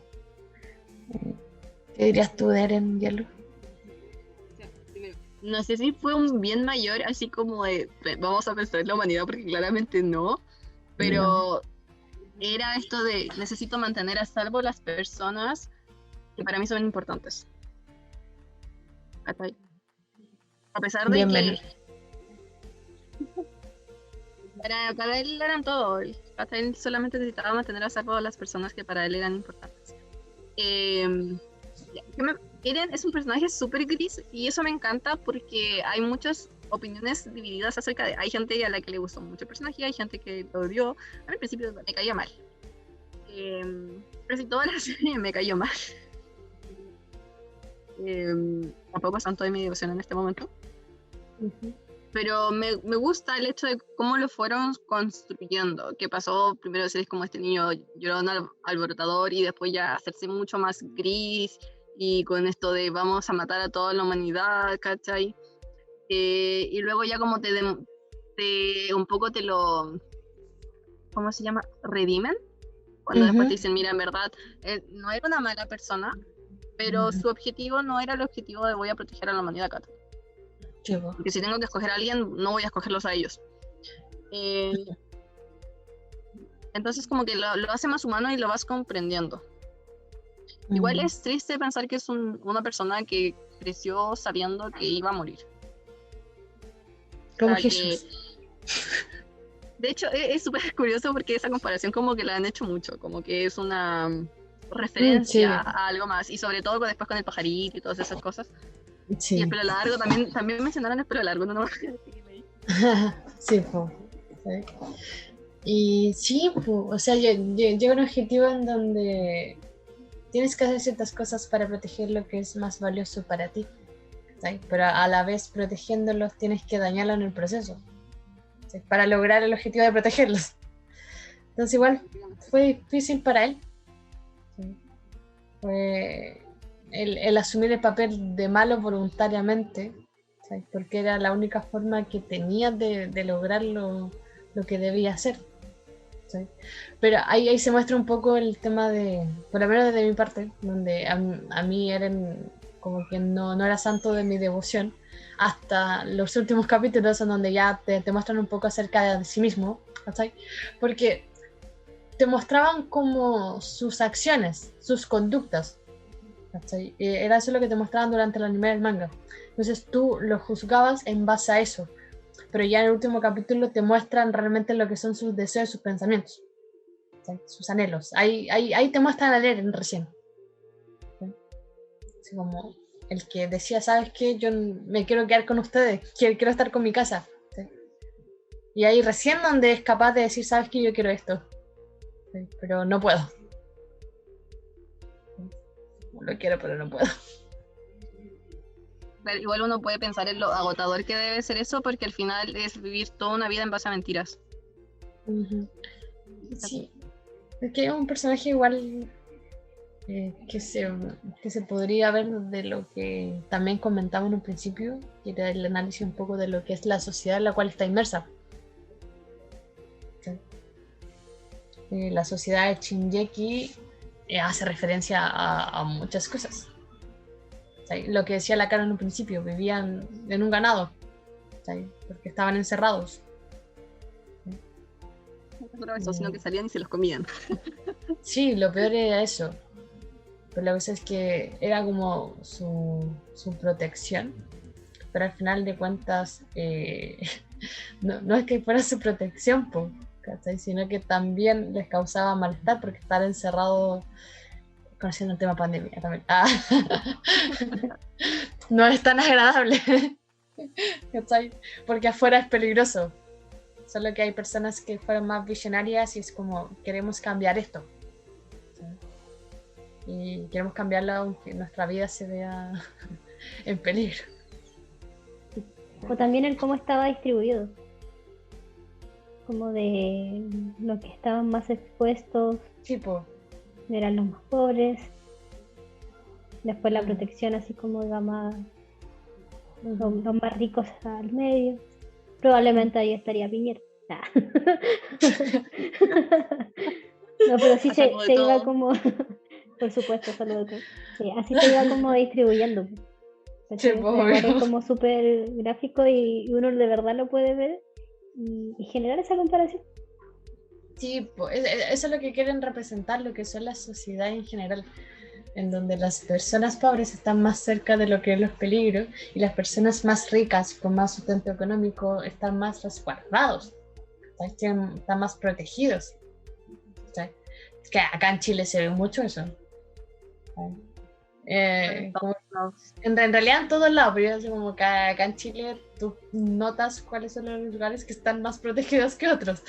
[SPEAKER 4] ¿Qué dirías tú de Eren, Hielo?
[SPEAKER 6] No sé si fue un bien mayor, así como de vamos a pensar en la humanidad, porque claramente no, pero era esto de necesito mantener a salvo las personas que para mí son importantes. A pesar de
[SPEAKER 4] bien
[SPEAKER 6] que
[SPEAKER 4] menos.
[SPEAKER 6] para él eran todo, él solamente necesitaba mantener a salvo a las personas que para él eran importantes. Eren es un personaje súper gris y eso me encanta porque hay muchas opiniones divididas acerca de... Hay gente a la que le gustó mucho el personaje, hay gente que lo odió. Al principio me caía mal. Pero si toda la serie me cayó mal. Tampoco es tanto de mi devoción en este momento. Pero me gusta el hecho de cómo lo fueron construyendo, que pasó primero de ser como este niño llorón alborotador y después ya hacerse mucho más gris y con esto de vamos a matar a toda la humanidad, ¿cachai? Y luego ya como un poco te lo, ¿cómo se llama? Redimen, cuando después te dicen, mira, en verdad, no era una mala persona, pero su objetivo no era el objetivo de voy a proteger a la humanidad, ¿cachai? Porque si tengo que escoger a alguien, no voy a escogerlos a ellos. Entonces como que lo hace más humano y lo vas comprendiendo. Igual es triste pensar que es una persona que creció sabiendo que iba a morir.
[SPEAKER 4] Como Jesús.
[SPEAKER 6] De hecho, es súper curioso porque esa comparación como que la han hecho mucho, como que es una referencia a algo más, y sobre todo después con el pajarito y todas esas cosas. Sí. Y el pelo largo, también mencionaron el pelo largo, no
[SPEAKER 4] sí, pues. ¿Sí? Y sí, pues, o sea, llega un objetivo en donde tienes que hacer ciertas cosas para proteger lo que es más valioso para ti, ¿sí? Pero a la vez protegiéndolos tienes que dañarlo en el proceso, ¿sí? Para lograr el objetivo de protegerlos. Entonces igual fue difícil para él, ¿sí? Fue el asumir el papel de malo voluntariamente, ¿sí? Porque era la única forma que tenía de lograr lo que debía hacer, ¿sí? Pero ahí se muestra un poco el tema de, por lo menos desde mi parte, donde a mí Eren como que no era santo de mi devoción, hasta los últimos capítulos en donde ya te muestran un poco acerca de sí mismo, ¿sí? Porque te mostraban como sus acciones, sus conductas, ¿sí? Era eso lo que te mostraban durante el anime del manga. Entonces tú lo juzgabas en base a eso, pero ya en el último capítulo te muestran realmente lo que son sus deseos, sus pensamientos, ¿sí? Sus anhelos. Ahí te muestran a Eren recién, Así como el que decía, ¿sabes qué? Yo me quiero quedar con ustedes, quiero estar con mi casa. ¿Sí? Y ahí recién donde es capaz de decir, ¿sabes qué? Yo quiero esto. ¿Sí? Pero no puedo. Lo quiero, pero no puedo.
[SPEAKER 6] Pero igual uno puede pensar en lo agotador que debe ser eso, porque al final es vivir toda una vida en base a mentiras.
[SPEAKER 4] Uh-huh. Sí. Es que es un personaje igual que se podría ver de lo que también comentaba en un principio, que era el análisis un poco de lo que es la sociedad en la cual está inmersa. ¿Sí? La sociedad de Shinjeki hace referencia a muchas cosas. ¿Sí? Lo que decía la cara en un principio, vivían en un ganado, ¿sí? Porque estaban encerrados.
[SPEAKER 6] No solo eso, sino que salían y se los comían.
[SPEAKER 4] Sí, lo peor era eso. Pero la cosa es que era como su protección. Pero al final de cuentas, no es que fuera su protección, ¿cachai? Sino que también les causaba malestar porque estar encerrado, conociendo el tema pandemia también. No es tan agradable. ¿Cachai? Porque afuera es peligroso. Solo que hay personas que fueron más visionarias y es como, queremos cambiar esto. ¿Sí? Y queremos cambiarlo aunque nuestra vida se vea en peligro.
[SPEAKER 5] O también el cómo estaba distribuido. Como de los que estaban más expuestos,
[SPEAKER 4] Tipo,
[SPEAKER 5] eran los más pobres. Después la protección así como digamos los más ricos al medio. Probablemente ahí estaría Piñera. No, pero sí se iba como... Por supuesto, saludos. Sí, así se iba como distribuyendo.
[SPEAKER 4] Sí,
[SPEAKER 5] es como súper gráfico y uno de verdad lo puede ver y generar esa comparación.
[SPEAKER 4] Sí, eso es lo que quieren representar, lo que son las sociedades en general, en donde las personas pobres están más cerca de lo que es los peligros y las personas más ricas, con más sustento económico, están más resguardados, están más protegidos. ¿Sí? Es que acá en Chile se ve mucho eso. En realidad en todos lados, pero yo como que acá en Chile tú notas cuáles son los lugares que están más protegidos que otros.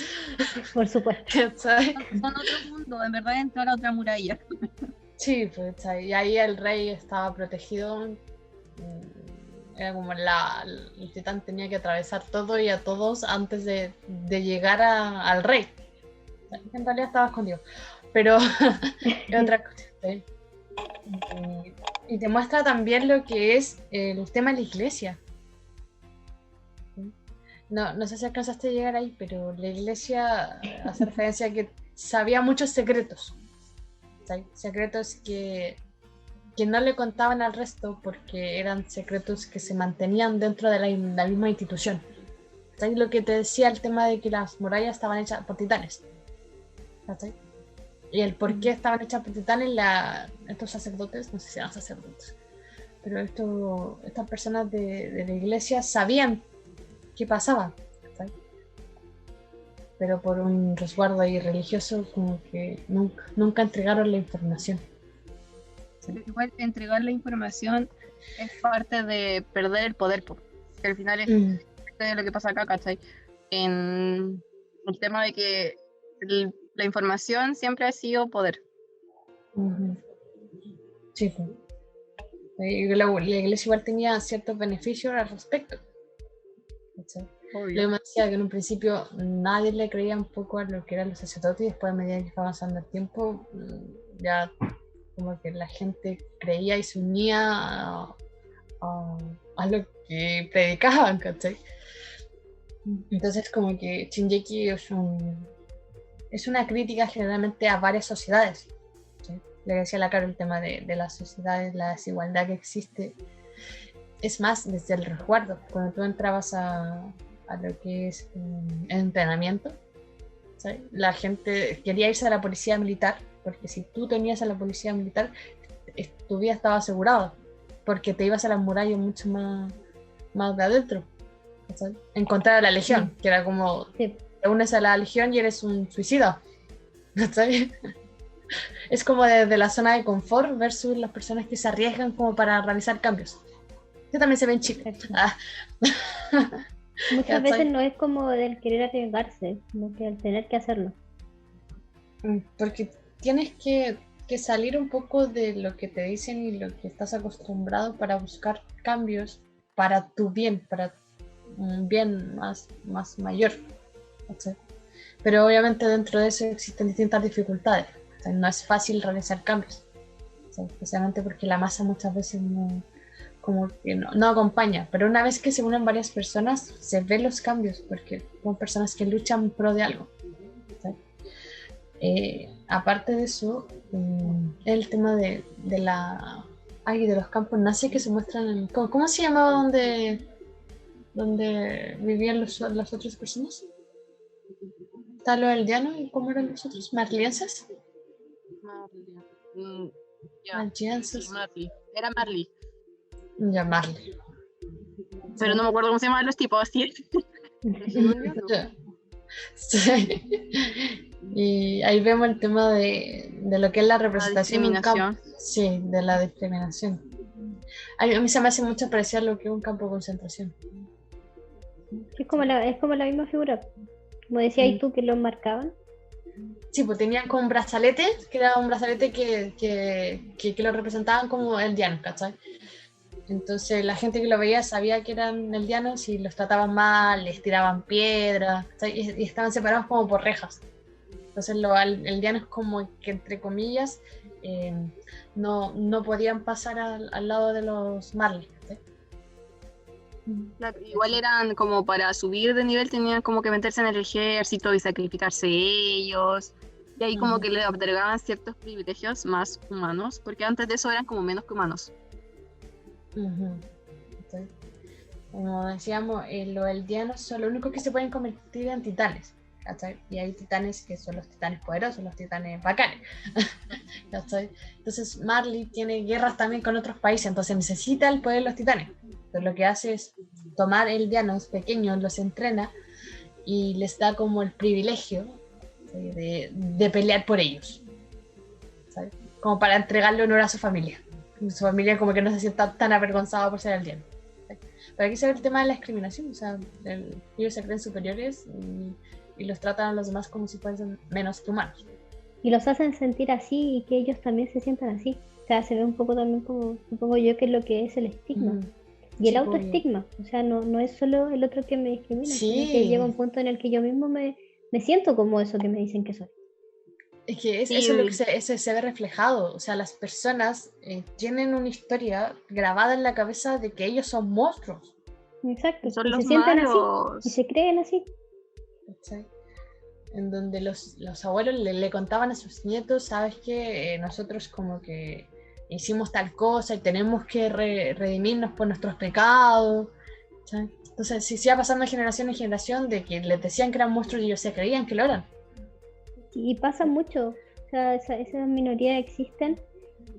[SPEAKER 5] Por supuesto.
[SPEAKER 4] ¿Sabes?
[SPEAKER 6] Son otro mundo, en verdad entrar a otra muralla.
[SPEAKER 4] Sí, pues, y ahí el rey estaba protegido. Era como el titán tenía que atravesar todo y a todos antes de llegar al rey. En realidad estaba escondido. Pero es otra cosa. ¿Sí? Y te muestra también lo que es el tema de la iglesia. No sé si alcanzaste a llegar ahí, pero la iglesia hace referencia a que sabía muchos secretos. ¿Sí? Secretos que no le contaban al resto porque eran secretos que se mantenían dentro de la misma institución. ¿Sí? Lo que te decía el tema de que las murallas estaban hechas por titanes. ¿Sí? Y el por qué estaban hechas por titanes, estos sacerdotes, no sé si eran sacerdotes, pero estas personas de la iglesia sabían qué pasaba, ¿sí? Pero por un resguardo ahí religioso como que nunca entregaron la información.
[SPEAKER 6] ¿Sí? Igual entregar la información es parte de perder el poder, porque al final es parte de lo que pasa acá, ¿cachai? En el tema de que la información siempre ha sido poder.
[SPEAKER 4] Uh-huh. Sí, pues. La iglesia igual tenía ciertos beneficios al respecto. Yo me decía que en un principio nadie le creía un poco a lo que eran los sacerdotes y después a medida que fue avanzando el tiempo ya como que la gente creía y se unía a lo que predicaban, ¿cachai? Entonces como que Shinjeki es una crítica generalmente a varias sociedades. ¿Sí? Le decía la cara el tema de las sociedades, la desigualdad que existe. Es más, desde el resguardo, cuando tú entrabas a lo que es entrenamiento, ¿sí? La gente quería irse a la policía militar, porque si tú tenías a la policía militar, tu vida estaba asegurada, porque te ibas a las murallas mucho más de adentro, ¿sí? En contra de la legión, que era como... Sí. Te unes a la legión y eres un suicida. ¿Sí? Es como desde la zona de confort versus las personas que se arriesgan como para realizar cambios. Que también se ve en Chile.
[SPEAKER 5] Muchas
[SPEAKER 4] ¿Cachai?
[SPEAKER 5] veces no es como del querer arriesgarse, sino que el tener que hacerlo.
[SPEAKER 4] Porque tienes que salir un poco de lo que te dicen y lo que estás acostumbrado para buscar cambios para tu bien, para un bien más mayor. ¿Cachai? Pero obviamente dentro de eso existen distintas dificultades. O sea, no es fácil realizar cambios. O sea, especialmente porque la masa muchas veces como que no acompaña. Pero una vez que se unen varias personas, se ven los cambios, porque son personas que luchan en pro de algo. Aparte de eso, el tema de los campos nazis que se muestran en... ¿Cómo se llamaba donde vivían las otras personas? ¿Está lo aldeano y cómo eran los otros? ¿Marlienses?
[SPEAKER 6] Sí, Marley. Era Marley.
[SPEAKER 4] Ya, Marley.
[SPEAKER 6] Pero no me acuerdo cómo se llamaban los tipos, así.
[SPEAKER 4] Sí. Y ahí vemos el tema de lo que es la representación en un campo. Sí, de la discriminación. A mí se me hace mucho parecer lo que es un campo de concentración.
[SPEAKER 5] Es como la misma figura. Como decías tú, que lo marcaban.
[SPEAKER 4] Sí, pues tenían como un brazalete, que era un brazalete que lo representaban como eldianos, ¿cachai? Entonces la gente que lo veía sabía que eran eldianos y los trataban mal, les tiraban piedras, y estaban separados como por rejas. Entonces los eldianos como que, entre comillas, no podían pasar al lado de los Marley.
[SPEAKER 6] Claro, igual eran como para subir de nivel, tenían como que meterse en el ejército y sacrificarse ellos. Y ahí como que les otorgaban ciertos privilegios más humanos, porque antes de eso eran como menos que humanos.
[SPEAKER 4] Entonces, como decíamos, los eldianos son los únicos que se pueden convertir en titanes, ¿cachai? Y hay titanes que son los titanes poderosos, los titanes bacanes, ¿cachai? Entonces Marley tiene guerras también con otros países, entonces necesita el poder de los titanes. Entonces lo que hace es tomar eldianos pequeños, los entrena y les da como el privilegio, ¿sí?, de pelear por ellos, ¿sabes? Como para entregarle honor a su familia. Su familia como que no se sienta tan avergonzada por ser aldeano. Pero aquí se ve el tema de la discriminación, o sea, ellos se creen superiores y los tratan a los demás como si fuesen menos que humanos.
[SPEAKER 5] Y los hacen sentir así y que ellos también se sientan así. O sea, se ve un poco también como, supongo yo, que es lo que es el estigma. Y el
[SPEAKER 4] Sí,
[SPEAKER 5] autoestigma. O sea, no es solo el otro que me discrimina,
[SPEAKER 4] Sí.
[SPEAKER 5] sino que llega un punto en el que yo mismo me siento como eso que me dicen que soy.
[SPEAKER 4] Es que eso es lo que se ve reflejado. O sea, las personas tienen una historia grabada en la cabeza de que ellos son monstruos.
[SPEAKER 5] Exacto.
[SPEAKER 6] Son
[SPEAKER 5] y
[SPEAKER 6] los
[SPEAKER 5] se sienten
[SPEAKER 6] malos.
[SPEAKER 5] así y se creen así.
[SPEAKER 4] ¿Sí? En donde los abuelos le contaban a sus nietos, ¿sabes qué? Nosotros como que hicimos tal cosa y tenemos que redimirnos por nuestros pecados. ¿Sí? Entonces, sí va pasando de generación en generación de que les decían que eran monstruos y ellos se creían que lo eran.
[SPEAKER 5] Y pasa mucho. O sea, esas minorías existen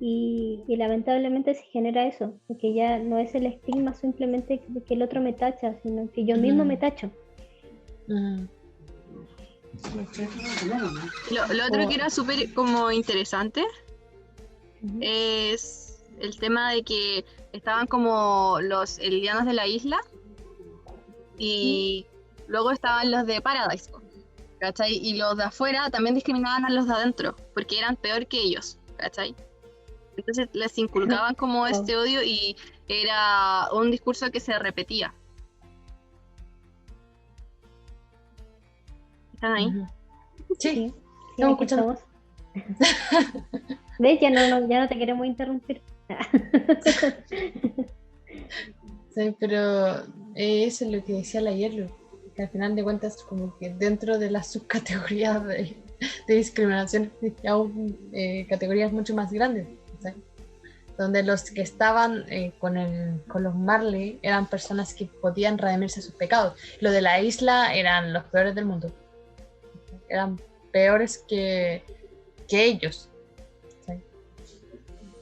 [SPEAKER 5] y lamentablemente se genera eso. Porque ya no es el estigma simplemente de que el otro me tacha, sino que yo mismo me tacho.
[SPEAKER 6] Lo otro que era súper como interesante es el tema de que estaban como los eldianos de la isla y luego estaban los de Paradise, ¿cachai? Y los de afuera también discriminaban a los de adentro porque eran peor que ellos, ¿cachai? Entonces les inculcaban como este odio y era un discurso que se repetía. ¿Están ahí?
[SPEAKER 4] Sí,
[SPEAKER 5] estamos escuchando. ¿Ves? Ya no te queremos interrumpir.
[SPEAKER 4] Sí, pero eso es lo que decía la Hierro, que al final de cuentas como que dentro de las subcategorías de discriminación existían categorías mucho más grandes, ¿sí? Donde los que estaban con los Marley eran personas que podían redimirse sus pecados. Los de la isla eran los peores del mundo. Eran peores que ellos. ¿Sí?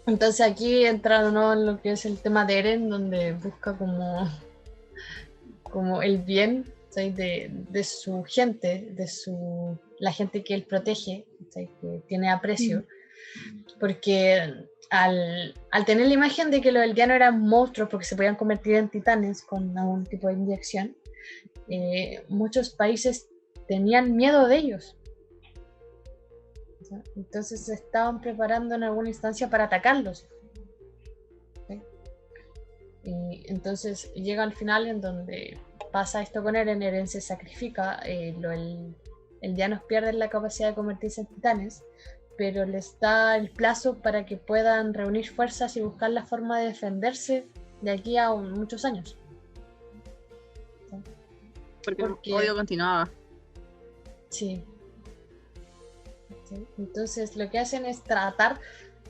[SPEAKER 4] Entonces aquí entra, ¿no?, en lo que es el tema de Eren, donde busca como el bien, ¿sí?, de su gente, la gente que él protege, ¿sí?, que tiene aprecio, Porque al tener la imagen de que los eldianos eran monstruos porque se podían convertir en titanes con algún tipo de inyección, muchos países tenían miedo de ellos. Entonces se estaban preparando en alguna instancia para atacarlos. ¿Sí? Y entonces llega al final en donde pasa esto con Eren. Eren se sacrifica, eldianos pierden la capacidad de convertirse en titanes, pero les da el plazo para que puedan reunir fuerzas y buscar la forma de defenderse de aquí a muchos años.
[SPEAKER 6] Porque el odio continuaba.
[SPEAKER 4] Sí. Entonces lo que hacen es tratar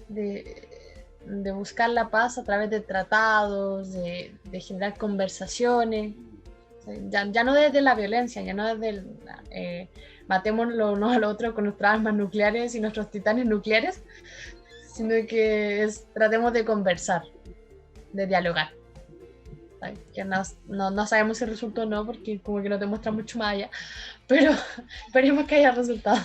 [SPEAKER 4] de buscar la paz a través de tratados, de generar conversaciones, ya no desde la violencia, ya no desde matémoslo uno al otro con nuestras armas nucleares y nuestros titanes nucleares, sino que tratemos de conversar, de dialogar. Que no sabemos si resultó o no, porque como que no te muestra mucho más allá, pero esperemos que haya resultado.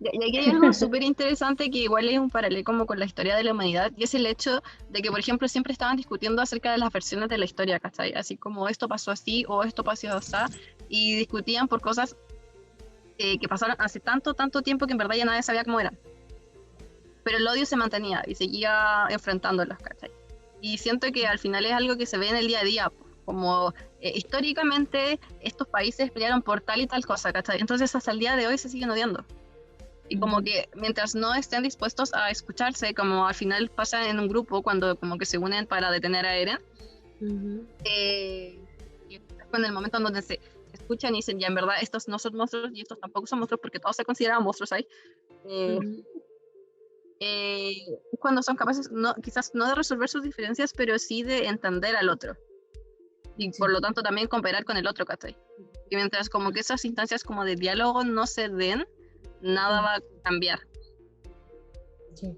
[SPEAKER 6] Y aquí hay algo súper interesante que igual es un paralelo como con la historia de la humanidad, y es el hecho de que, por ejemplo, siempre estaban discutiendo acerca de las versiones de la historia, ¿cachai? Así como esto pasó así o esto pasó así, y discutían por cosas que pasaron hace tanto tiempo que en verdad ya nadie sabía cómo eran. Pero el odio se mantenía y seguía enfrentándolos, ¿cachai? Y siento que al final es algo que se ve en el día a día, como históricamente estos países pelearon por tal y tal cosa, ¿cachai? Entonces hasta el día de hoy se siguen odiando. Y como que mientras no estén dispuestos a escucharse, como al final pasa en un grupo cuando como que se unen para detener a Eren, y en el momento en donde se escuchan y dicen, ya en verdad estos no son monstruos y estos tampoco son monstruos porque todos se consideran monstruos ahí, cuando son capaces, quizás no de resolver sus diferencias, pero sí de entender al otro. Y por lo tanto también cooperar con el otro, ¿cachai? Y mientras como que esas instancias como de diálogo no se den, nada va a cambiar.
[SPEAKER 4] Sí.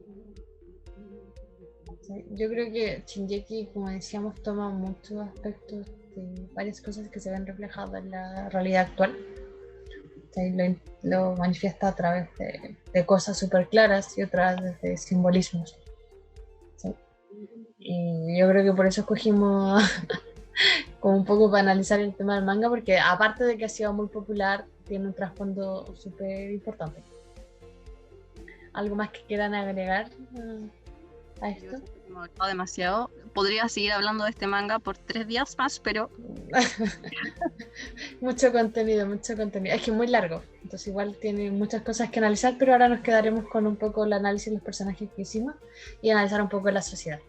[SPEAKER 4] Yo creo que Shingeki, como decíamos, toma muchos aspectos de varias cosas que se ven reflejadas en la realidad actual. Lo manifiesta a través de cosas súper claras y otras de simbolismos. ¿Sí? Y yo creo que por eso escogimos como un poco para analizar el tema del manga, porque aparte de que ha sido muy popular, tiene un trasfondo súper importante. ¿Algo más que quieran agregar a esto?
[SPEAKER 6] Me he hablado demasiado. Podría seguir hablando de este manga por 3 días más, pero...
[SPEAKER 4] mucho contenido. Es que es muy largo, entonces igual tiene muchas cosas que analizar, pero ahora nos quedaremos con un poco el análisis de los personajes que hicimos y analizar un poco la sociedad.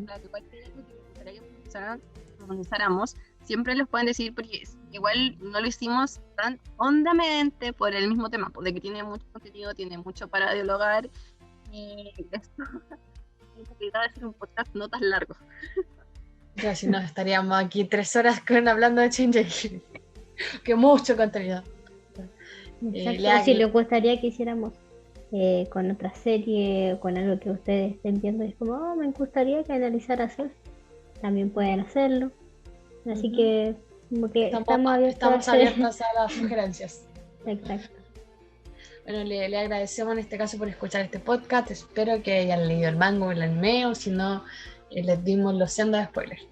[SPEAKER 6] Claro, igual que algo que me gustaría profundizáramos, siempre los pueden decir, porque igual no lo hicimos tan hondamente por el mismo tema, de que tiene mucho contenido, tiene mucho para dialogar, y esto necesitaba hacer un podcast no tan largo.
[SPEAKER 4] Ya, si no, estaríamos aquí 3 horas hablando de Shingeki. Que mucho contenido.
[SPEAKER 5] Si les gustaría que hiciéramos con otra serie o con algo que ustedes estén viendo, es como, me gustaría que analizaras eso, también pueden hacerlo. Así que, como que estamos
[SPEAKER 4] abiertos a las sugerencias.
[SPEAKER 5] Exacto.
[SPEAKER 4] Bueno, le agradecemos en este caso por escuchar este podcast. Espero que hayan leído el manga o el anime, o si no, les dimos los sendos de spoilers.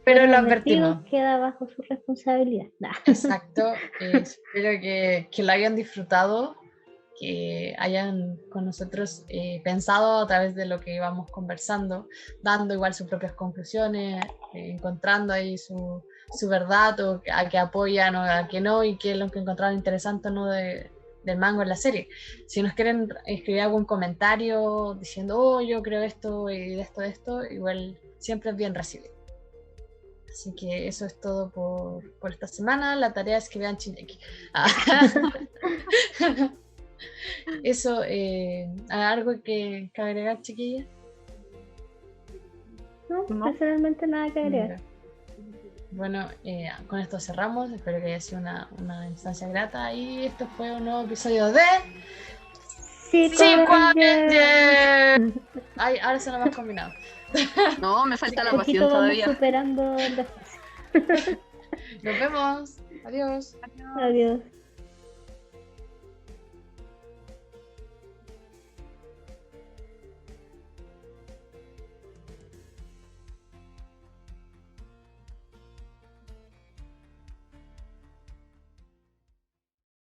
[SPEAKER 4] Pero lo advertimos.
[SPEAKER 5] Queda bajo su responsabilidad.
[SPEAKER 4] Exacto. Espero que lo hayan disfrutado, que hayan con nosotros pensado a través de lo que íbamos conversando, dando igual sus propias conclusiones, encontrando ahí su verdad, o a que apoyan o a que no, y qué es lo que encontraron interesante o no del manga en la serie. Si nos quieren escribir algún comentario diciendo, yo creo esto y de esto, igual siempre es bien recibido. Así que eso es todo por esta semana. La tarea es que vean Shingeki. Eso, ¿algo que agregar, chiquilla?
[SPEAKER 5] No, personalmente nada que agregar.
[SPEAKER 4] Bueno, con esto cerramos. Espero que haya sido una instancia grata. Y esto fue un nuevo episodio de Psycho-Avenger. Ay, ahora se nos hemos combinado.
[SPEAKER 6] No, me falta la pasión todavía.
[SPEAKER 5] Superando la fase.
[SPEAKER 4] Nos vemos. Adiós.
[SPEAKER 5] Adiós.